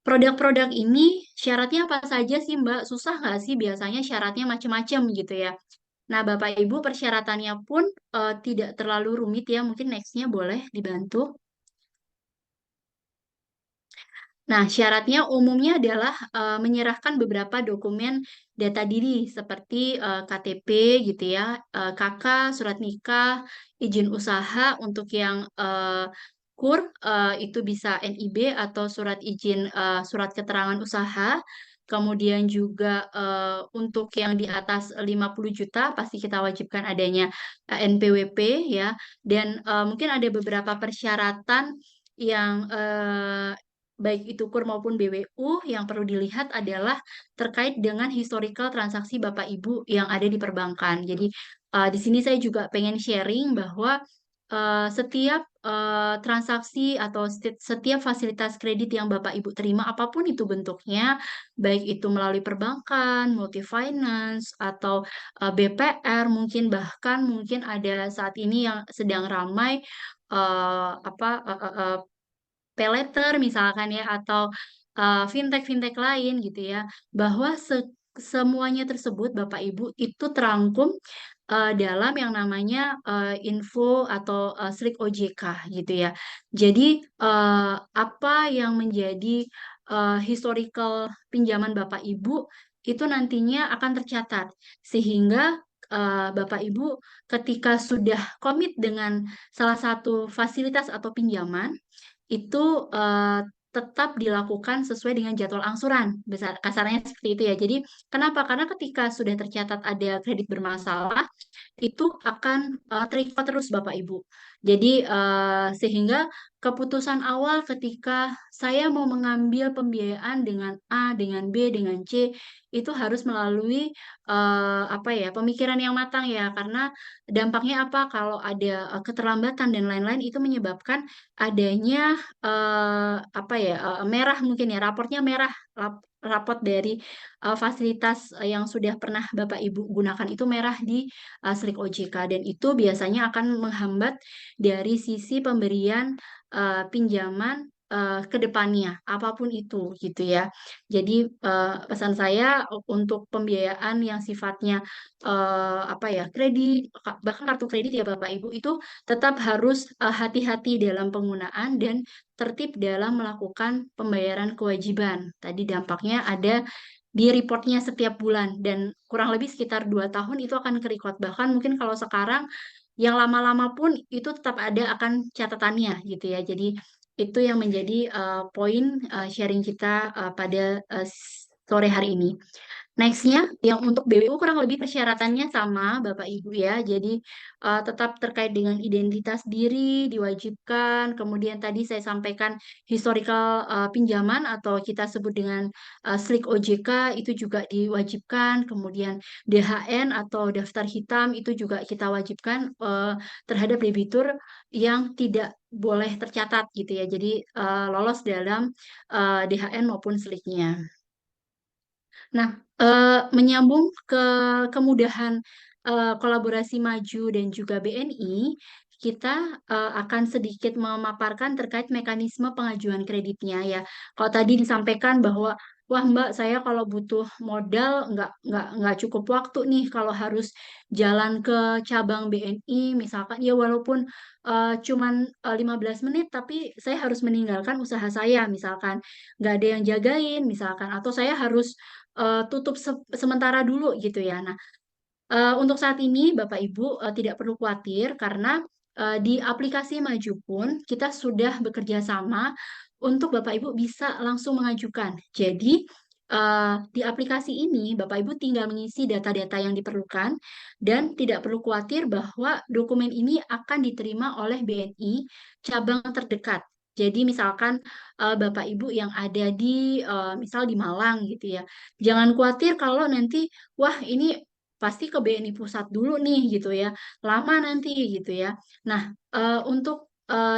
[SPEAKER 16] produk-produk ini syaratnya apa saja sih Mbak? Susah nggak sih biasanya syaratnya macam-macam gitu ya. Nah, Bapak Ibu persyaratannya pun tidak terlalu rumit ya. Mungkin nextnya boleh dibantu. Nah, syaratnya umumnya adalah menyerahkan beberapa dokumen data diri seperti KTP gitu ya, KK, surat nikah, izin usaha untuk yang KUR itu bisa NIB atau surat izin surat keterangan usaha. Kemudian juga untuk yang di atas 50 juta pasti kita wajibkan adanya NPWP ya. Dan mungkin ada beberapa persyaratan yang baik itu KUR maupun BWU yang perlu dilihat adalah terkait dengan historical transaksi Bapak Ibu yang ada di perbankan. Jadi di sini saya juga pengen sharing bahwa setiap transaksi atau setiap fasilitas kredit yang Bapak Ibu terima apapun itu bentuknya, baik itu melalui perbankan, multi finance atau BPR, mungkin ada saat ini yang sedang ramai paylater misalkan ya atau fintech-fintech lain gitu ya, bahwa semuanya tersebut Bapak Ibu itu terangkum dalam yang namanya info atau slip OJK gitu ya. Jadi apa yang menjadi historical pinjaman Bapak Ibu itu nantinya akan tercatat sehingga Bapak Ibu ketika sudah komit dengan salah satu fasilitas atau pinjaman itu tetap dilakukan sesuai dengan jadwal angsuran. Kasarnya seperti itu ya. Jadi kenapa? Karena ketika sudah tercatat ada kredit bermasalah, itu akan terikut terus Bapak Ibu. Jadi sehingga keputusan awal ketika saya mau mengambil pembiayaan dengan A, dengan B, dengan C itu harus melalui pemikiran yang matang ya karena dampaknya apa kalau ada keterlambatan dan lain-lain itu menyebabkan adanya merah mungkin ya raportnya merah raport dari fasilitas yang sudah pernah Bapak Ibu gunakan itu merah di Slik OJK dan itu biasanya akan menghambat dari sisi pemberian pinjaman ke depannya apapun itu gitu ya. Jadi pesan saya untuk pembiayaan yang sifatnya kredit bahkan kartu kredit ya Bapak Ibu itu tetap harus hati-hati dalam penggunaan dan tertib dalam melakukan pembayaran kewajiban. Tadi dampaknya ada di reportnya setiap bulan dan kurang lebih sekitar 2 tahun itu akan ke-record. Bahkan mungkin kalau sekarang yang lama-lama pun itu tetap ada akan catatannya gitu ya. Jadi itu yang menjadi poin sharing kita pada sore hari ini. Nextnya, yang untuk BBU kurang lebih persyaratannya sama, Bapak Ibu ya. Jadi tetap terkait dengan identitas diri diwajibkan. Kemudian tadi saya sampaikan historical pinjaman atau kita sebut dengan slik OJK itu juga diwajibkan. Kemudian DHN atau daftar hitam itu juga kita wajibkan terhadap debitur yang tidak boleh tercatat gitu ya. Jadi lolos dalam DHN maupun sliknya. Nah, menyambung ke kemudahan kolaborasi Maju dan juga BNI, kita akan sedikit memaparkan terkait mekanisme pengajuan kreditnya ya. Kalau tadi disampaikan bahwa wah Mbak, saya kalau butuh modal nggak cukup waktu nih kalau harus jalan ke cabang BNI misalkan ya walaupun cuman 15 menit tapi saya harus meninggalkan usaha saya misalkan nggak ada yang jagain misalkan atau saya harus tutup sementara dulu gitu ya. Nah, untuk saat ini Bapak Ibu tidak perlu khawatir karena di aplikasi Maju pun kita sudah bekerja sama untuk Bapak Ibu bisa langsung mengajukan. Jadi di aplikasi ini Bapak Ibu tinggal mengisi data-data yang diperlukan dan tidak perlu khawatir bahwa dokumen ini akan diterima oleh BNI cabang terdekat. Jadi misalkan Bapak Ibu yang ada di misal di Malang gitu ya. Jangan khawatir kalau nanti wah ini pasti ke BNI Pusat dulu nih gitu ya. Lama nanti gitu ya. Nah, untuk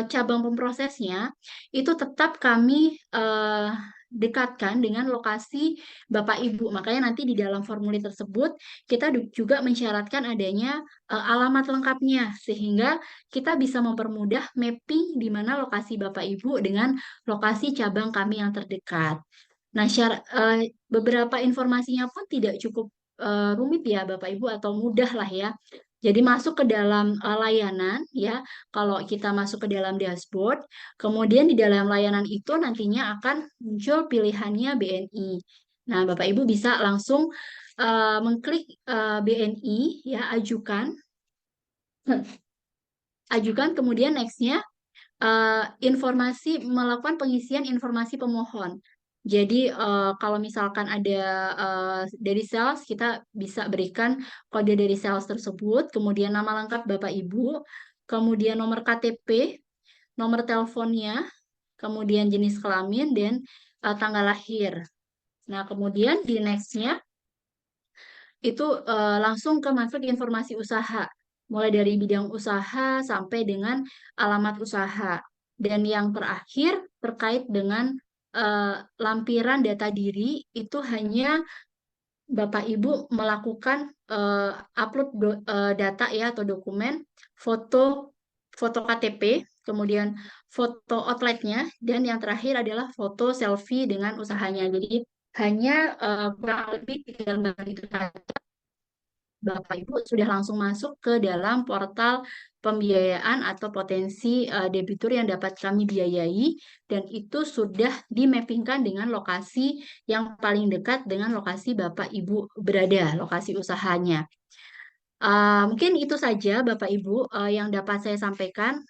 [SPEAKER 16] cabang pemprosesnya itu tetap kami dekatkan dengan lokasi Bapak Ibu. Makanya nanti di dalam formulir tersebut kita juga mensyaratkan adanya alamat lengkapnya sehingga kita bisa mempermudah mapping di mana lokasi Bapak Ibu dengan lokasi cabang kami yang terdekat. Nah, beberapa informasinya pun tidak cukup rumit ya Bapak Ibu atau mudah lah ya. Jadi masuk ke dalam layanan ya, kalau kita masuk ke dalam dashboard, kemudian di dalam layanan itu nantinya akan muncul pilihannya BNI. Nah, Bapak Ibu bisa langsung mengklik BNI ya, ajukan, ajukan kemudian nextnya melakukan pengisian informasi pemohon. Jadi kalau misalkan ada dari sales, kita bisa berikan kode dari sales tersebut, kemudian nama lengkap Bapak Ibu, kemudian nomor KTP, nomor teleponnya, kemudian jenis kelamin, dan tanggal lahir. Nah, kemudian di next-nya itu langsung ke masuk informasi usaha, mulai dari bidang usaha sampai dengan alamat usaha. Dan yang terakhir terkait dengan lampiran data diri itu hanya Bapak Ibu melakukan upload data ya atau dokumen, foto KTP, kemudian foto outletnya, dan yang terakhir adalah foto selfie dengan usahanya. Jadi hanya kurang lebih 3 lembar itu saja. Bapak Ibu sudah langsung masuk ke dalam portal pembiayaan atau potensi debitur yang dapat kami biayai, dan itu sudah dimappingkan dengan lokasi yang paling dekat dengan lokasi Bapak Ibu berada, lokasi usahanya. Mungkin itu saja Bapak Ibu yang dapat saya sampaikan.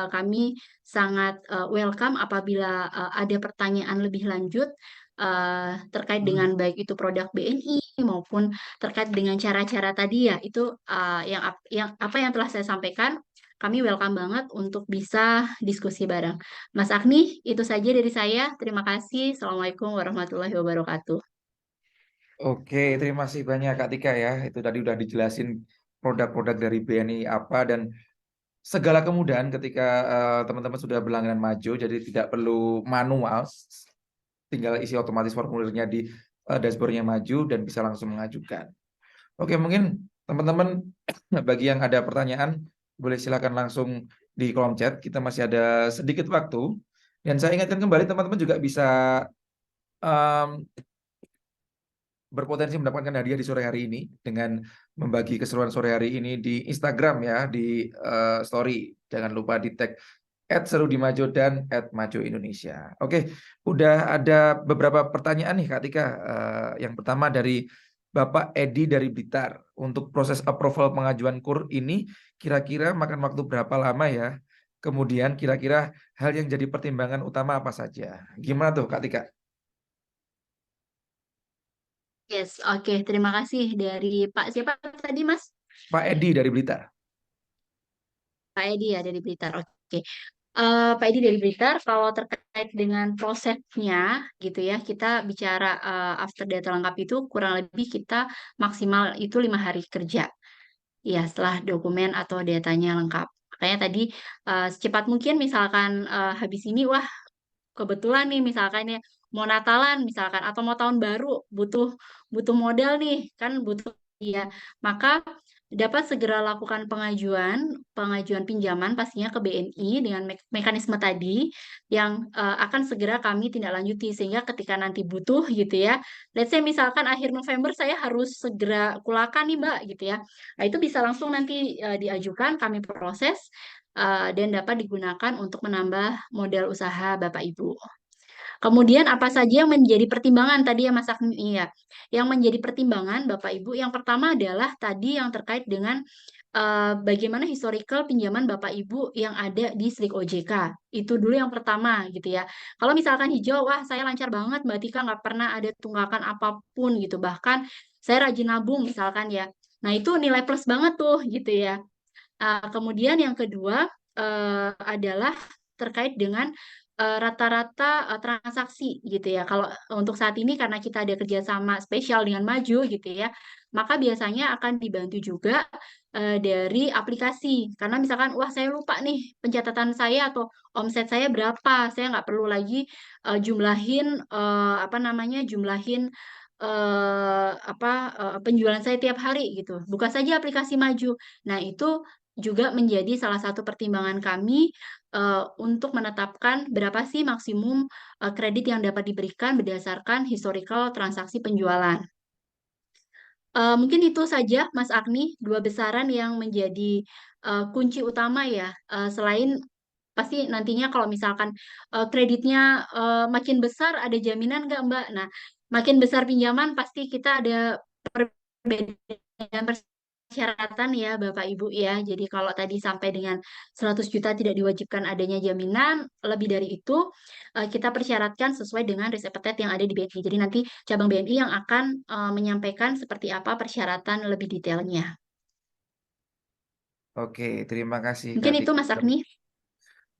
[SPEAKER 16] Kami sangat welcome apabila ada pertanyaan lebih lanjut terkait dengan baik itu produk BNI maupun terkait dengan cara-cara tadi ya. Itu apa yang telah saya sampaikan. Kami welcome banget untuk bisa diskusi bareng. Mas Agni, itu saja dari saya. Terima kasih. Assalamualaikum warahmatullahi wabarakatuh.
[SPEAKER 5] Oke, terima kasih banyak Kak Tika ya. Itu tadi udah dijelasin produk-produk dari BNI apa dan segala kemudahan ketika teman-teman sudah berlangganan Maju, jadi tidak perlu manual, tinggal isi otomatis formulirnya di dashboardnya Maju dan bisa langsung mengajukan. Oke, mungkin teman-teman bagi yang ada pertanyaan boleh silakan langsung di kolom chat. Kita masih ada sedikit waktu dan saya ingatkan kembali teman-teman juga bisa berpotensi mendapatkan hadiah di sore hari ini dengan membagi keseruan sore hari ini di Instagram ya, di story. Jangan lupa di tag @serudimajo dan @majoindonesia. Oke, udah ada beberapa pertanyaan nih Kak Tika. Yang pertama dari Bapak Edi dari Blitar. Untuk proses approval pengajuan KUR ini kira-kira makan waktu berapa lama ya? Kemudian kira-kira hal yang jadi pertimbangan utama apa saja? Gimana tuh Kak Tika?
[SPEAKER 16] Yes, oke. Terima kasih dari Pak siapa tadi Mas?
[SPEAKER 5] Pak Edi dari Blitar.
[SPEAKER 16] Pak Edi ya dari Blitar. Oke. Pak Edi dari Blitar, kalau terkait dengan prosesnya gitu ya, kita bicara after data lengkap itu kurang lebih kita maksimal itu 5 hari kerja. Ya, setelah dokumen atau datanya lengkap. Makanya tadi secepat mungkin misalkan habis ini, wah kebetulan nih misalkan ya mau Natalan misalkan atau mau tahun baru butuh modal nih kan butuh ya, maka dapat segera lakukan pengajuan pinjaman pastinya ke BNI dengan mekanisme tadi yang akan segera kami tindak lanjuti sehingga ketika nanti butuh gitu ya, let's say misalkan akhir November saya harus segera kulakan nih Mbak gitu ya, nah itu bisa langsung nanti diajukan kami proses dan dapat digunakan untuk menambah modal usaha Bapak Ibu. Kemudian apa saja yang menjadi pertimbangan tadi ya Mas Agni ya. Yang menjadi pertimbangan Bapak Ibu yang pertama adalah tadi yang terkait dengan bagaimana historical pinjaman Bapak Ibu yang ada di Slik OJK. Itu dulu yang pertama gitu ya. Kalau misalkan hijau, wah saya lancar banget Mbak Tika, nggak pernah ada tunggakan apapun gitu. Bahkan saya rajin nabung misalkan ya. Nah itu nilai plus banget tuh gitu ya. Kemudian yang kedua adalah terkait dengan rata-rata transaksi gitu ya. Kalau untuk saat ini karena kita ada kerjasama spesial dengan Maju gitu ya, maka biasanya akan dibantu juga dari aplikasi. Karena misalkan, wah saya lupa nih pencatatan saya atau omset saya berapa, saya nggak perlu lagi jumlahin apa namanya jumlahin penjualan saya tiap hari gitu. Buka saja aplikasi Maju. Nah itu juga menjadi salah satu pertimbangan kami untuk menetapkan berapa sih maksimum kredit yang dapat diberikan berdasarkan historical transaksi penjualan. Mungkin itu saja, Mas Agni, dua besaran yang menjadi kunci utama ya. Selain pasti nantinya kalau misalkan kreditnya makin besar, ada jaminan nggak, Mbak? Nah, makin besar pinjaman pasti kita ada perbedaan persyaratan ya, Bapak Ibu ya. Jadi kalau tadi sampai dengan 100 juta tidak diwajibkan adanya jaminan, lebih dari itu kita persyaratkan sesuai dengan risk appetite yang ada di BNI. Jadi nanti cabang BNI yang akan menyampaikan seperti apa persyaratan lebih detailnya.
[SPEAKER 5] Oke, terima kasih
[SPEAKER 16] Mungkin
[SPEAKER 5] Kak
[SPEAKER 16] itu Mas Agni.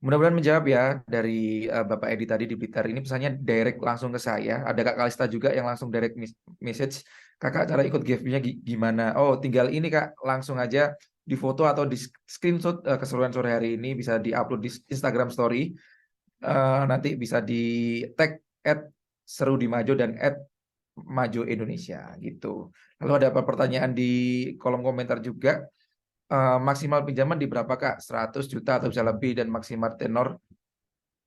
[SPEAKER 5] Mudah-mudahan menjawab ya dari Bapak Edi tadi di Blitar. Ini pesannya direct langsung ke saya. Ada Kak Kalista juga yang langsung direct message. Kakak cara ikut giveaway-nya gimana? Oh, tinggal ini Kak, langsung aja di foto atau di screenshot keseruan sore hari ini bisa di-upload di Instagram Story. Nanti bisa di tag @seru-di-majo dan @majo Indonesia gitu. Lalu ada apa pertanyaan di kolom komentar juga. Maksimal pinjaman di berapa Kak? 100 juta atau bisa lebih dan maksimal tenor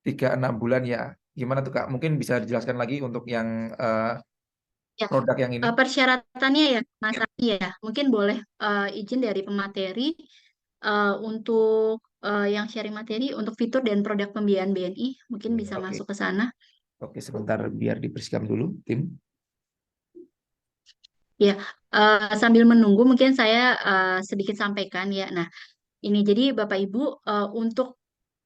[SPEAKER 5] 3-6 bulan ya. Gimana tuh Kak? Mungkin bisa dijelaskan lagi untuk yang
[SPEAKER 16] Ya,
[SPEAKER 5] produk yang ini.
[SPEAKER 16] persyaratannya ya, Mas Agni ya, mungkin boleh izin dari pemateri untuk yang sharing materi untuk fitur dan produk pembiayaan BNI, mungkin bisa
[SPEAKER 5] Oke.
[SPEAKER 16] masuk ke sana.
[SPEAKER 5] Oke, sebentar biar dipersiapkan dulu tim.
[SPEAKER 16] Ya, sambil menunggu mungkin saya sedikit sampaikan ya. Nah, ini jadi Bapak Ibu untuk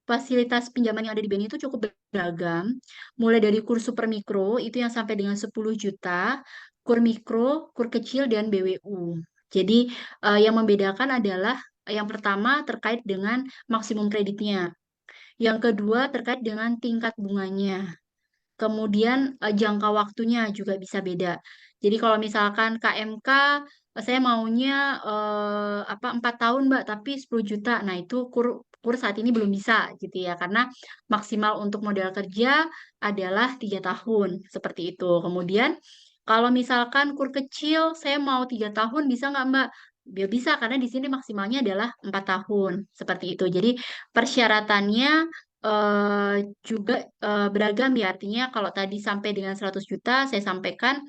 [SPEAKER 16] fasilitas pinjaman yang ada di BNI itu cukup beragam. Mulai dari kur super mikro itu yang sampai dengan 10 juta, kur mikro, kur kecil dan BWU. Jadi yang membedakan adalah yang pertama terkait dengan maksimum kreditnya. Yang kedua terkait dengan tingkat bunganya. Kemudian jangka waktunya juga bisa beda. Jadi kalau misalkan KMK saya maunya 4 tahun Mbak, tapi 10 juta. Nah, itu kur saat ini belum bisa gitu ya, karena maksimal untuk modal kerja adalah 3 tahun seperti itu. Kemudian kalau misalkan kur kecil saya mau 3 tahun bisa nggak Mbak? Ya bisa karena di sini maksimalnya adalah 4 tahun seperti itu. Jadi persyaratannya eh, juga beragam ya, artinya kalau tadi sampai dengan 100 juta saya sampaikan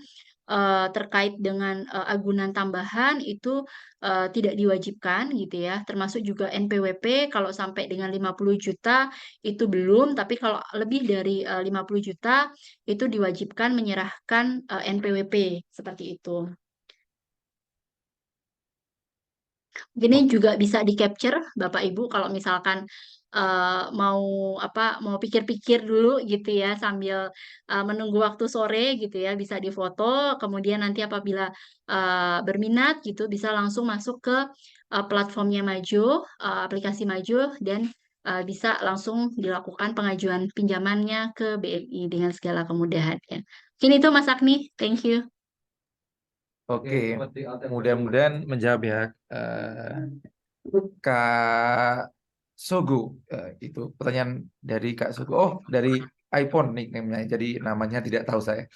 [SPEAKER 16] terkait dengan agunan tambahan itu tidak diwajibkan gitu ya, termasuk juga NPWP kalau sampai dengan 50 juta itu belum, tapi kalau lebih dari 50 juta itu diwajibkan menyerahkan NPWP seperti itu. Ini juga bisa di capture Bapak Ibu kalau misalkan mau mau pikir-pikir dulu gitu ya sambil menunggu waktu sore gitu ya, bisa difoto kemudian nanti apabila berminat gitu bisa langsung masuk ke platformnya Maju, aplikasi Maju dan bisa langsung dilakukan pengajuan pinjamannya ke BNI dengan segala kemudahannya. Mungkin itu Mas Agni, thank you.
[SPEAKER 5] Oke, mudah-mudahan menjawab ya Kak Sogo. Itu pertanyaan dari Kak Sogo. Oh, dari iPhone nickname-nya. Jadi namanya tidak tahu saya.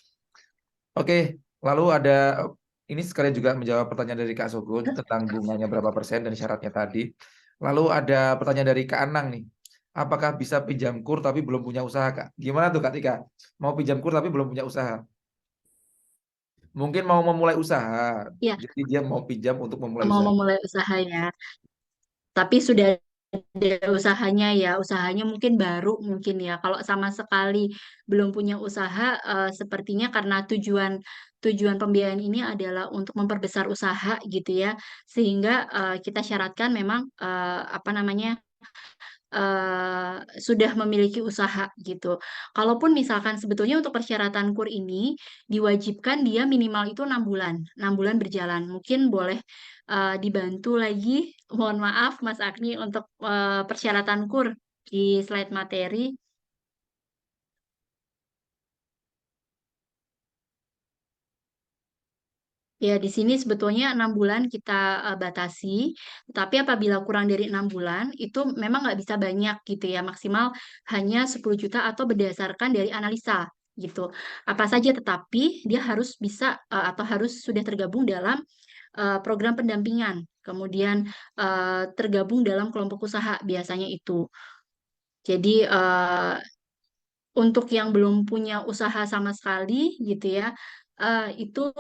[SPEAKER 5] Oke, lalu ada ini sekalian juga menjawab pertanyaan dari Kak Sogo tentang bunganya berapa persen dan syaratnya tadi. Lalu ada pertanyaan dari Kak Anang nih. Apakah bisa pinjam kur tapi belum punya usaha, Kak? Gimana tuh Kak Tika? Mau pinjam kur tapi belum punya usaha? Mungkin mau memulai usaha.
[SPEAKER 16] Ya,
[SPEAKER 5] Jadi dia mau pinjam untuk memulai
[SPEAKER 16] mau
[SPEAKER 5] usaha.
[SPEAKER 16] memulai usaha ya. Tapi sudah ada usahanya ya, usahanya mungkin baru mungkin ya. Kalau sama sekali belum punya usaha, sepertinya karena tujuan tujuan pembiayaan ini adalah untuk memperbesar usaha gitu ya, sehingga kita syaratkan memang sudah memiliki usaha gitu. Kalaupun misalkan sebetulnya untuk persyaratan KUR ini diwajibkan dia minimal itu 6 bulan, 6 bulan berjalan. Mungkin boleh dibantu lagi, mohon maaf Mas Agni untuk persyaratan KUR di slide materi. Ya, di sini sebetulnya 6 bulan kita batasi, tapi apabila kurang dari 6 bulan itu memang nggak bisa banyak gitu ya, maksimal hanya 10 juta atau berdasarkan dari analisa gitu. Apa saja tetapi dia harus bisa atau harus sudah tergabung dalam program pendampingan, kemudian tergabung dalam kelompok usaha biasanya itu. Jadi untuk yang belum punya usaha sama sekali gitu ya, itu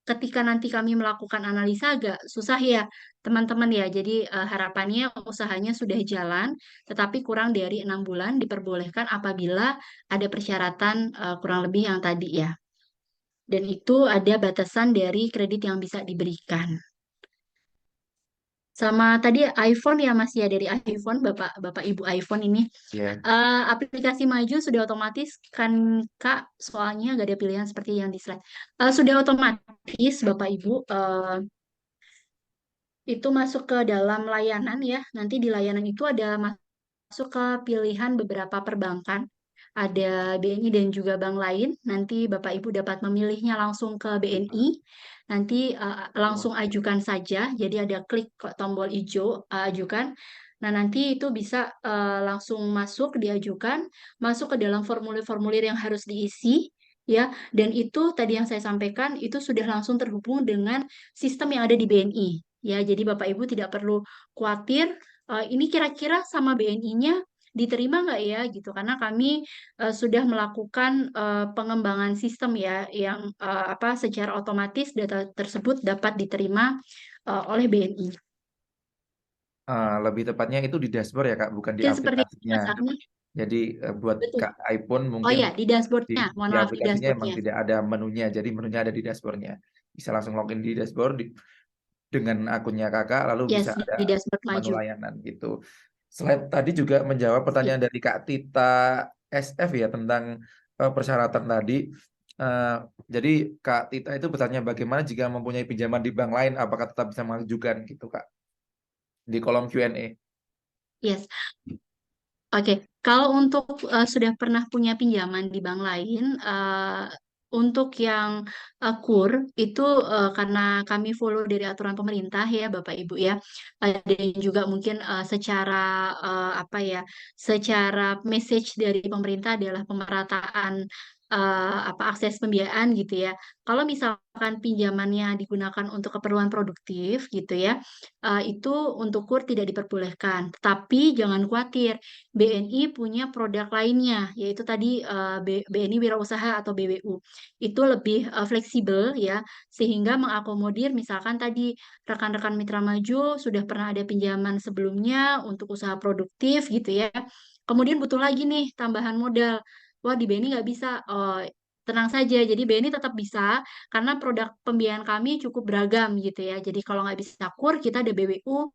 [SPEAKER 16] ketika nanti kami melakukan analisa agak susah ya teman-teman ya. Jadi harapannya usahanya sudah jalan, tetapi kurang dari 6 bulan diperbolehkan apabila ada persyaratan kurang lebih yang tadi ya. Dan itu ada batasan dari kredit yang bisa diberikan. Sama tadi iPhone ya Mas ya, dari iPhone Bapak Ibu iPhone ini.
[SPEAKER 5] Ya.
[SPEAKER 16] Aplikasi Maju sudah otomatis kan Kak, soalnya nggak ada pilihan seperti yang di slide. Sudah otomatis Bapak Ibu itu masuk ke dalam layanan ya. Nanti di layanan itu ada masuk ke pilihan beberapa perbankan. Ada BNI dan juga bank lain. Nanti Bapak Ibu dapat memilihnya langsung ke BNI. Nanti langsung ajukan saja. Jadi ada klik tombol hijau ajukan. Nah, nanti itu bisa langsung masuk diajukan, masuk ke dalam formulir-formulir yang harus diisi ya. Dan itu tadi yang saya sampaikan itu sudah langsung terhubung dengan sistem yang ada di BNI. Ya, jadi Bapak Ibu tidak perlu khawatir ini kira-kira sama BNI-nya diterima nggak ya gitu, karena kami sudah melakukan pengembangan sistem ya yang secara otomatis data tersebut dapat diterima oleh BNI.
[SPEAKER 5] Lebih tepatnya itu di dashboard ya Kak, bukan di
[SPEAKER 16] Mungkin seperti itu,
[SPEAKER 5] aplikasinya.
[SPEAKER 16] Mas Agni.
[SPEAKER 5] Jadi buat
[SPEAKER 16] Betul.
[SPEAKER 5] Kak iPhone
[SPEAKER 16] Oh
[SPEAKER 5] mungkin
[SPEAKER 16] ya, di dashboardnya. Mohon
[SPEAKER 5] di
[SPEAKER 16] maaf, di
[SPEAKER 5] aplikasinya emang
[SPEAKER 16] dashboardnya.
[SPEAKER 5] tidak ada menunya, jadi menunya ada di dashboardnya. Bisa langsung login di dashboard dengan akunnya Kakak, lalu
[SPEAKER 16] Yes,
[SPEAKER 5] bisa ada
[SPEAKER 16] di dashboard
[SPEAKER 5] menu
[SPEAKER 16] Maju.
[SPEAKER 5] layanan gitu. Slide tadi juga menjawab pertanyaan dari Kak Tita SF ya tentang persyaratan tadi. Jadi Kak Tita itu bertanya bagaimana jika mempunyai pinjaman di bank lain, apakah tetap bisa mengajukan gitu Kak? Di kolom Q&A.
[SPEAKER 16] Yes. Oke, kalau untuk sudah pernah punya pinjaman di bank lain, untuk yang KUR itu karena kami follow dari aturan pemerintah ya Bapak Ibu ya, dan juga mungkin secara message dari pemerintah adalah pemerataan akses pembiayaan gitu ya. Kalau misalkan pinjamannya digunakan untuk keperluan produktif gitu ya, itu untuk KUR tidak diperbolehkan. Tapi jangan khawatir. BNI punya produk lainnya, yaitu tadi BNI Wirausaha atau BWU. Itu lebih fleksibel ya, sehingga mengakomodir misalkan tadi rekan-rekan Mitra Maju sudah pernah ada pinjaman sebelumnya untuk usaha produktif gitu ya. Kemudian butuh lagi nih tambahan modal. Wah, di BNI nggak bisa. Tenang saja, jadi BNI tetap bisa karena produk pembiayaan kami cukup beragam gitu ya. Jadi kalau nggak bisa KUR, kita ada BWU.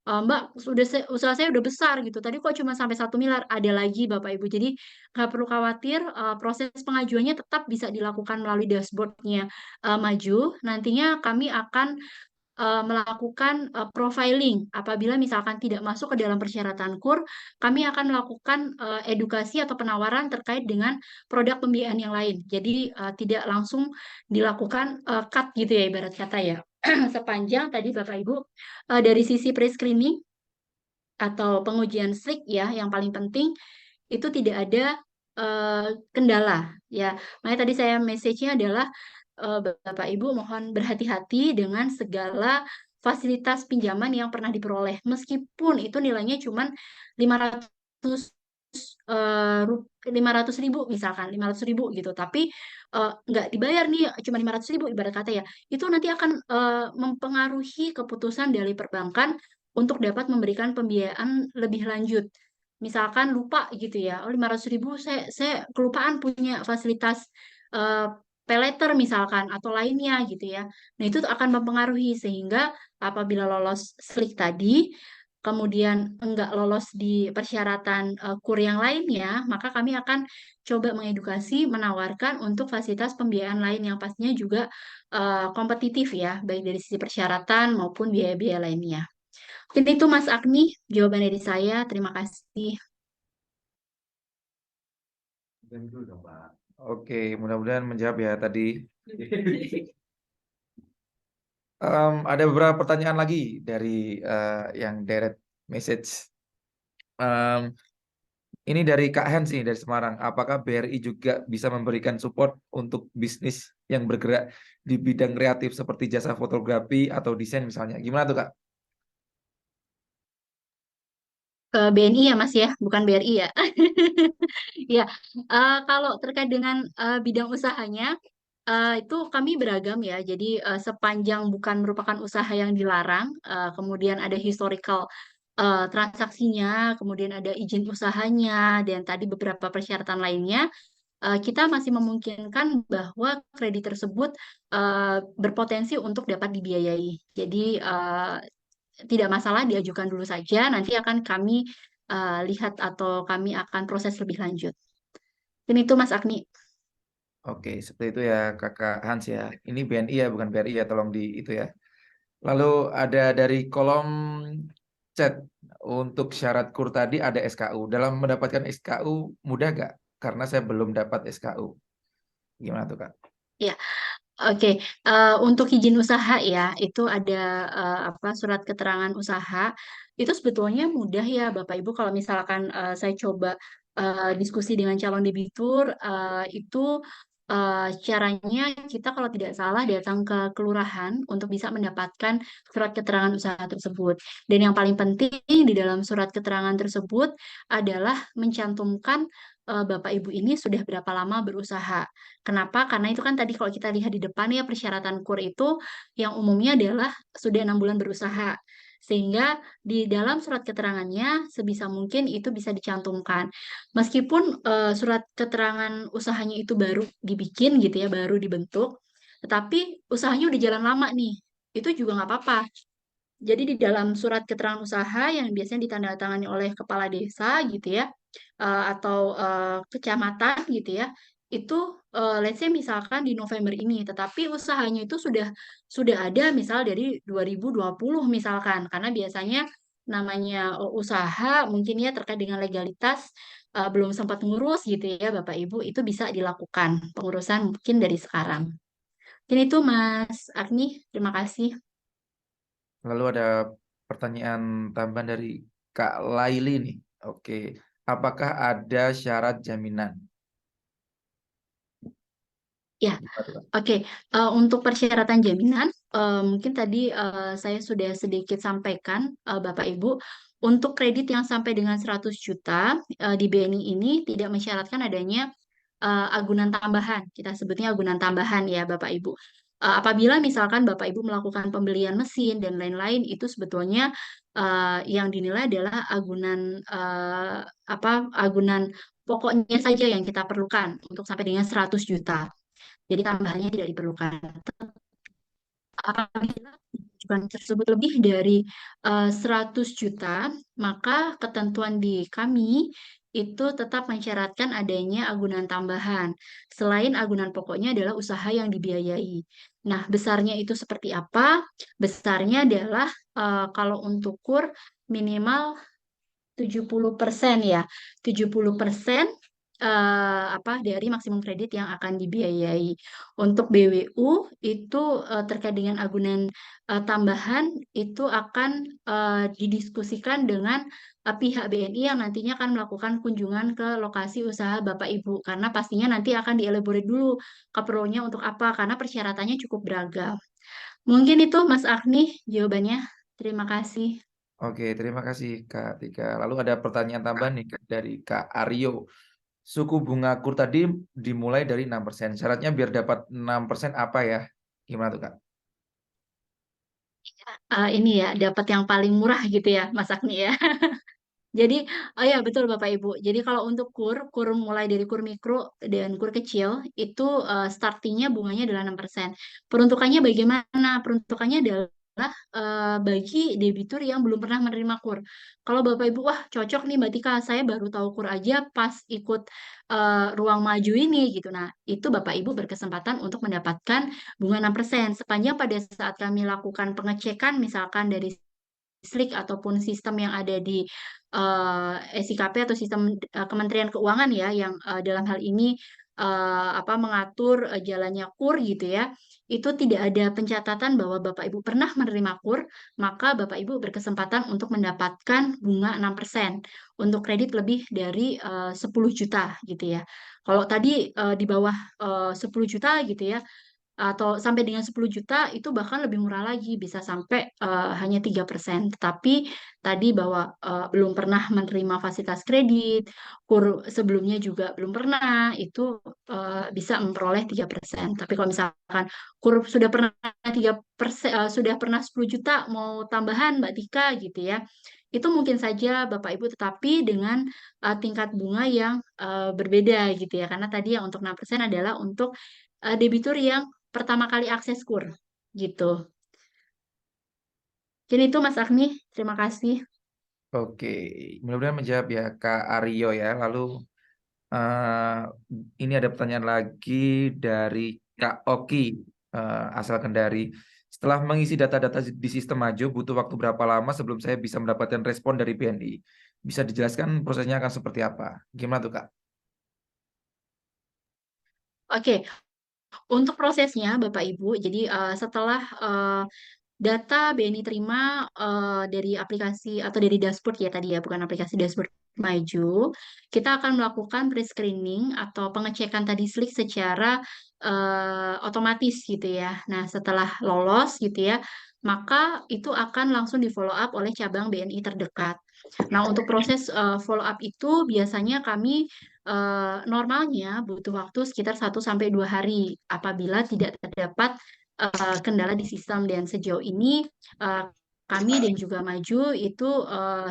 [SPEAKER 16] Mbak, usaha saya udah besar gitu. Tadi kok cuma sampai 1 miliar? Ada lagi Bapak Ibu. Jadi nggak perlu khawatir, proses pengajuannya tetap bisa dilakukan melalui dashboardnya Maju. Nantinya kami akan melakukan profiling. Apabila misalkan tidak masuk ke dalam persyaratan KUR, kami akan melakukan edukasi atau penawaran terkait dengan produk pembiayaan yang lain. Jadi tidak langsung dilakukan cut gitu ya ibarat kata ya. Sepanjang tadi Bapak Ibu dari sisi pre-screening atau pengujian SLIK ya yang paling penting itu tidak ada kendala ya. Makanya tadi saya message-nya adalah Bapak Ibu mohon berhati-hati dengan segala fasilitas pinjaman yang pernah diperoleh meskipun itu nilainya cuma 500 500.000 misalkan 500.000 gitu, tapi nggak dibayar nih cuma 500.000 ibarat kata ya, itu nanti akan mempengaruhi keputusan dari perbankan untuk dapat memberikan pembiayaan lebih lanjut. Misalkan lupa gitu ya, oh 500.000 saya kelupaan punya fasilitas pay later misalkan atau lainnya gitu ya. Nah itu akan mempengaruhi sehingga apabila lolos SLIK tadi, kemudian enggak lolos di persyaratan KUR yang lainnya, maka kami akan coba mengedukasi, menawarkan untuk fasilitas pembiayaan lain yang pastinya juga kompetitif ya, baik dari sisi persyaratan maupun biaya-biaya lainnya. Mungkin itu Mas Agni, jawaban dari saya. Terima kasih.
[SPEAKER 5] Oke, mudah-mudahan menjawab ya tadi. Ada beberapa pertanyaan lagi dari yang direct message. Ini dari Kak Hans nih dari Semarang. Apakah BRI juga bisa memberikan support untuk bisnis yang bergerak di bidang kreatif seperti jasa fotografi atau desain misalnya? Gimana tuh Kak?
[SPEAKER 16] Ke BNI ya Mas ya, bukan BRI ya. Ya, kalau terkait dengan bidang usahanya, itu kami beragam ya. Jadi sepanjang bukan merupakan usaha yang dilarang, kemudian ada historical transaksinya, kemudian ada izin usahanya, dan tadi beberapa persyaratan lainnya, kita masih memungkinkan bahwa kredit tersebut berpotensi untuk dapat dibiayai. Jadi tidak masalah diajukan dulu saja, nanti akan kami lihat atau kami akan proses lebih lanjut. Dan itu Mas Agni.
[SPEAKER 5] Oke, seperti itu ya Kakak Hans ya. Ini BNI ya, bukan BRI ya, tolong di itu ya. Lalu ada dari kolom chat untuk syarat kur tadi ada SKU. Dalam mendapatkan SKU mudah gak? Karena saya belum dapat SKU. Gimana tuh Kak?
[SPEAKER 16] Ya, oke. Untuk izin usaha ya, itu ada apa surat keterangan usaha. Itu sebetulnya mudah ya Bapak Ibu kalau misalkan saya coba diskusi dengan calon debitur, itu caranya kita kalau tidak salah datang ke kelurahan untuk bisa mendapatkan surat keterangan usaha tersebut. Dan yang paling penting di dalam surat keterangan tersebut adalah mencantumkan Bapak Ibu ini sudah berapa lama berusaha. Kenapa? Karena itu kan tadi kalau kita lihat di depan ya persyaratan KUR itu yang umumnya adalah sudah 6 bulan berusaha. Sehingga di dalam surat keterangannya sebisa mungkin itu bisa dicantumkan. Meskipun surat keterangan usahanya itu baru dibikin gitu ya, baru dibentuk, tetapi usahanya udah jalan lama nih, itu juga nggak apa-apa. Jadi di dalam surat keterangan usaha yang biasanya ditandatangani oleh kepala desa gitu ya, atau kecamatan gitu ya, itu let's say misalkan di November ini, tetapi usahanya itu sudah ada misal dari 2020 misalkan, karena biasanya namanya usaha mungkin ya terkait dengan legalitas belum sempat ngurus gitu ya Bapak Ibu, itu bisa dilakukan pengurusan mungkin dari sekarang. Mungkin itu Mas Agni, terima kasih.
[SPEAKER 5] Lalu ada pertanyaan tambahan dari Kak Laili nih. Oke, apakah ada syarat jaminan?
[SPEAKER 16] Ya, oke. Untuk persyaratan jaminan, mungkin tadi saya sudah sedikit sampaikan, Bapak Ibu, untuk kredit yang sampai dengan 100 juta di BNI ini tidak mensyaratkan adanya agunan tambahan. Kita sebutnya agunan tambahan ya, Bapak Ibu. Apabila misalkan Bapak Ibu melakukan pembelian mesin dan lain-lain, itu sebetulnya yang dinilai adalah agunan pokoknya saja yang kita perlukan untuk sampai dengan 100 juta. Jadi tambahannya tidak diperlukan. Apabila tujuan tersebut lebih dari 100 juta, maka ketentuan di kami itu tetap mensyaratkan adanya agunan tambahan. Selain agunan pokoknya adalah usaha yang dibiayai. Nah, besarnya itu seperti apa? Besarnya adalah kalau untuk KUR minimal 70% ya. 70% dari maksimum kredit yang akan dibiayai. Untuk BWU itu terkait dengan agunan tambahan itu akan didiskusikan dengan pihak BNI yang nantinya akan melakukan kunjungan ke lokasi usaha Bapak Ibu karena pastinya nanti akan dielaborate dulu keperluannya untuk apa karena persyaratannya cukup beragam. Mungkin itu Mas Agni jawabannya. Terima kasih.
[SPEAKER 5] Oke, terima kasih Kak Tika. Lalu ada pertanyaan tambahan nih dari Kak Aryo. Suku bunga KUR tadi dimulai dari 6%. Syaratnya biar dapat 6% apa ya? Gimana tuh Kak?
[SPEAKER 16] Ini ya dapat yang paling murah gitu ya Mas Agni ya. Jadi, oh ya betul Bapak Ibu. Jadi kalau untuk KUR mulai dari KUR mikro dan KUR kecil itu startingnya bunganya adalah 6%. Peruntukannya bagaimana? Peruntukannya adalah bagi debitur yang belum pernah menerima KUR. Kalau Bapak Ibu, wah cocok nih Mbak Tika, saya baru tahu KUR aja pas ikut ruang maju ini gitu. Nah, itu Bapak Ibu berkesempatan untuk mendapatkan bunga 6%. Sepanjang pada saat kami lakukan pengecekan misalkan dari SLIK ataupun sistem yang ada di SIKP atau sistem Kementerian Keuangan ya yang dalam hal ini mengatur jalannya KUR gitu ya, itu tidak ada pencatatan bahwa Bapak Ibu pernah menerima KUR, maka Bapak Ibu berkesempatan untuk mendapatkan bunga 6% untuk kredit lebih dari 10 juta gitu ya. Kalau tadi di bawah 10 juta gitu ya, atau sampai dengan 10 juta itu bahkan lebih murah lagi, bisa sampai hanya 3%. Tetapi tadi bahwa belum pernah menerima fasilitas kredit, KUR sebelumnya juga belum pernah, itu bisa memperoleh 3%. Tapi kalau misalkan KUR sudah pernah 3%, sudah pernah 10 juta mau tambahan Mbak Tika gitu ya, itu mungkin saja Bapak Ibu, tetapi dengan tingkat bunga yang berbeda gitu ya. Karena tadi yang untuk 6% adalah untuk debitur yang pertama kali akses KUR gitu. Jadi itu Mas Agni, terima kasih.
[SPEAKER 5] Oke, mudah-mudahan menjawab ya Kak Aryo ya. Lalu ini ada pertanyaan lagi dari Kak Oki, asal Kendari. Setelah mengisi data-data di sistem Maju, butuh waktu berapa lama sebelum saya bisa mendapatkan respon dari BNI? Bisa dijelaskan prosesnya akan seperti apa? Gimana tuh Kak?
[SPEAKER 16] Oke, untuk prosesnya Bapak Ibu, jadi setelah data BNI terima dari aplikasi atau dari dashboard ya tadi ya, bukan aplikasi dashboard Maju, kita akan melakukan pre-screening atau pengecekan tadi slik secara otomatis gitu ya. Nah, setelah lolos gitu ya, maka itu akan langsung di follow up oleh cabang BNI terdekat. Nah, untuk proses follow up itu biasanya kami normalnya butuh waktu sekitar 1 sampai 2 hari apabila tidak terdapat kendala di sistem, dan sejauh ini kami dan juga Maju itu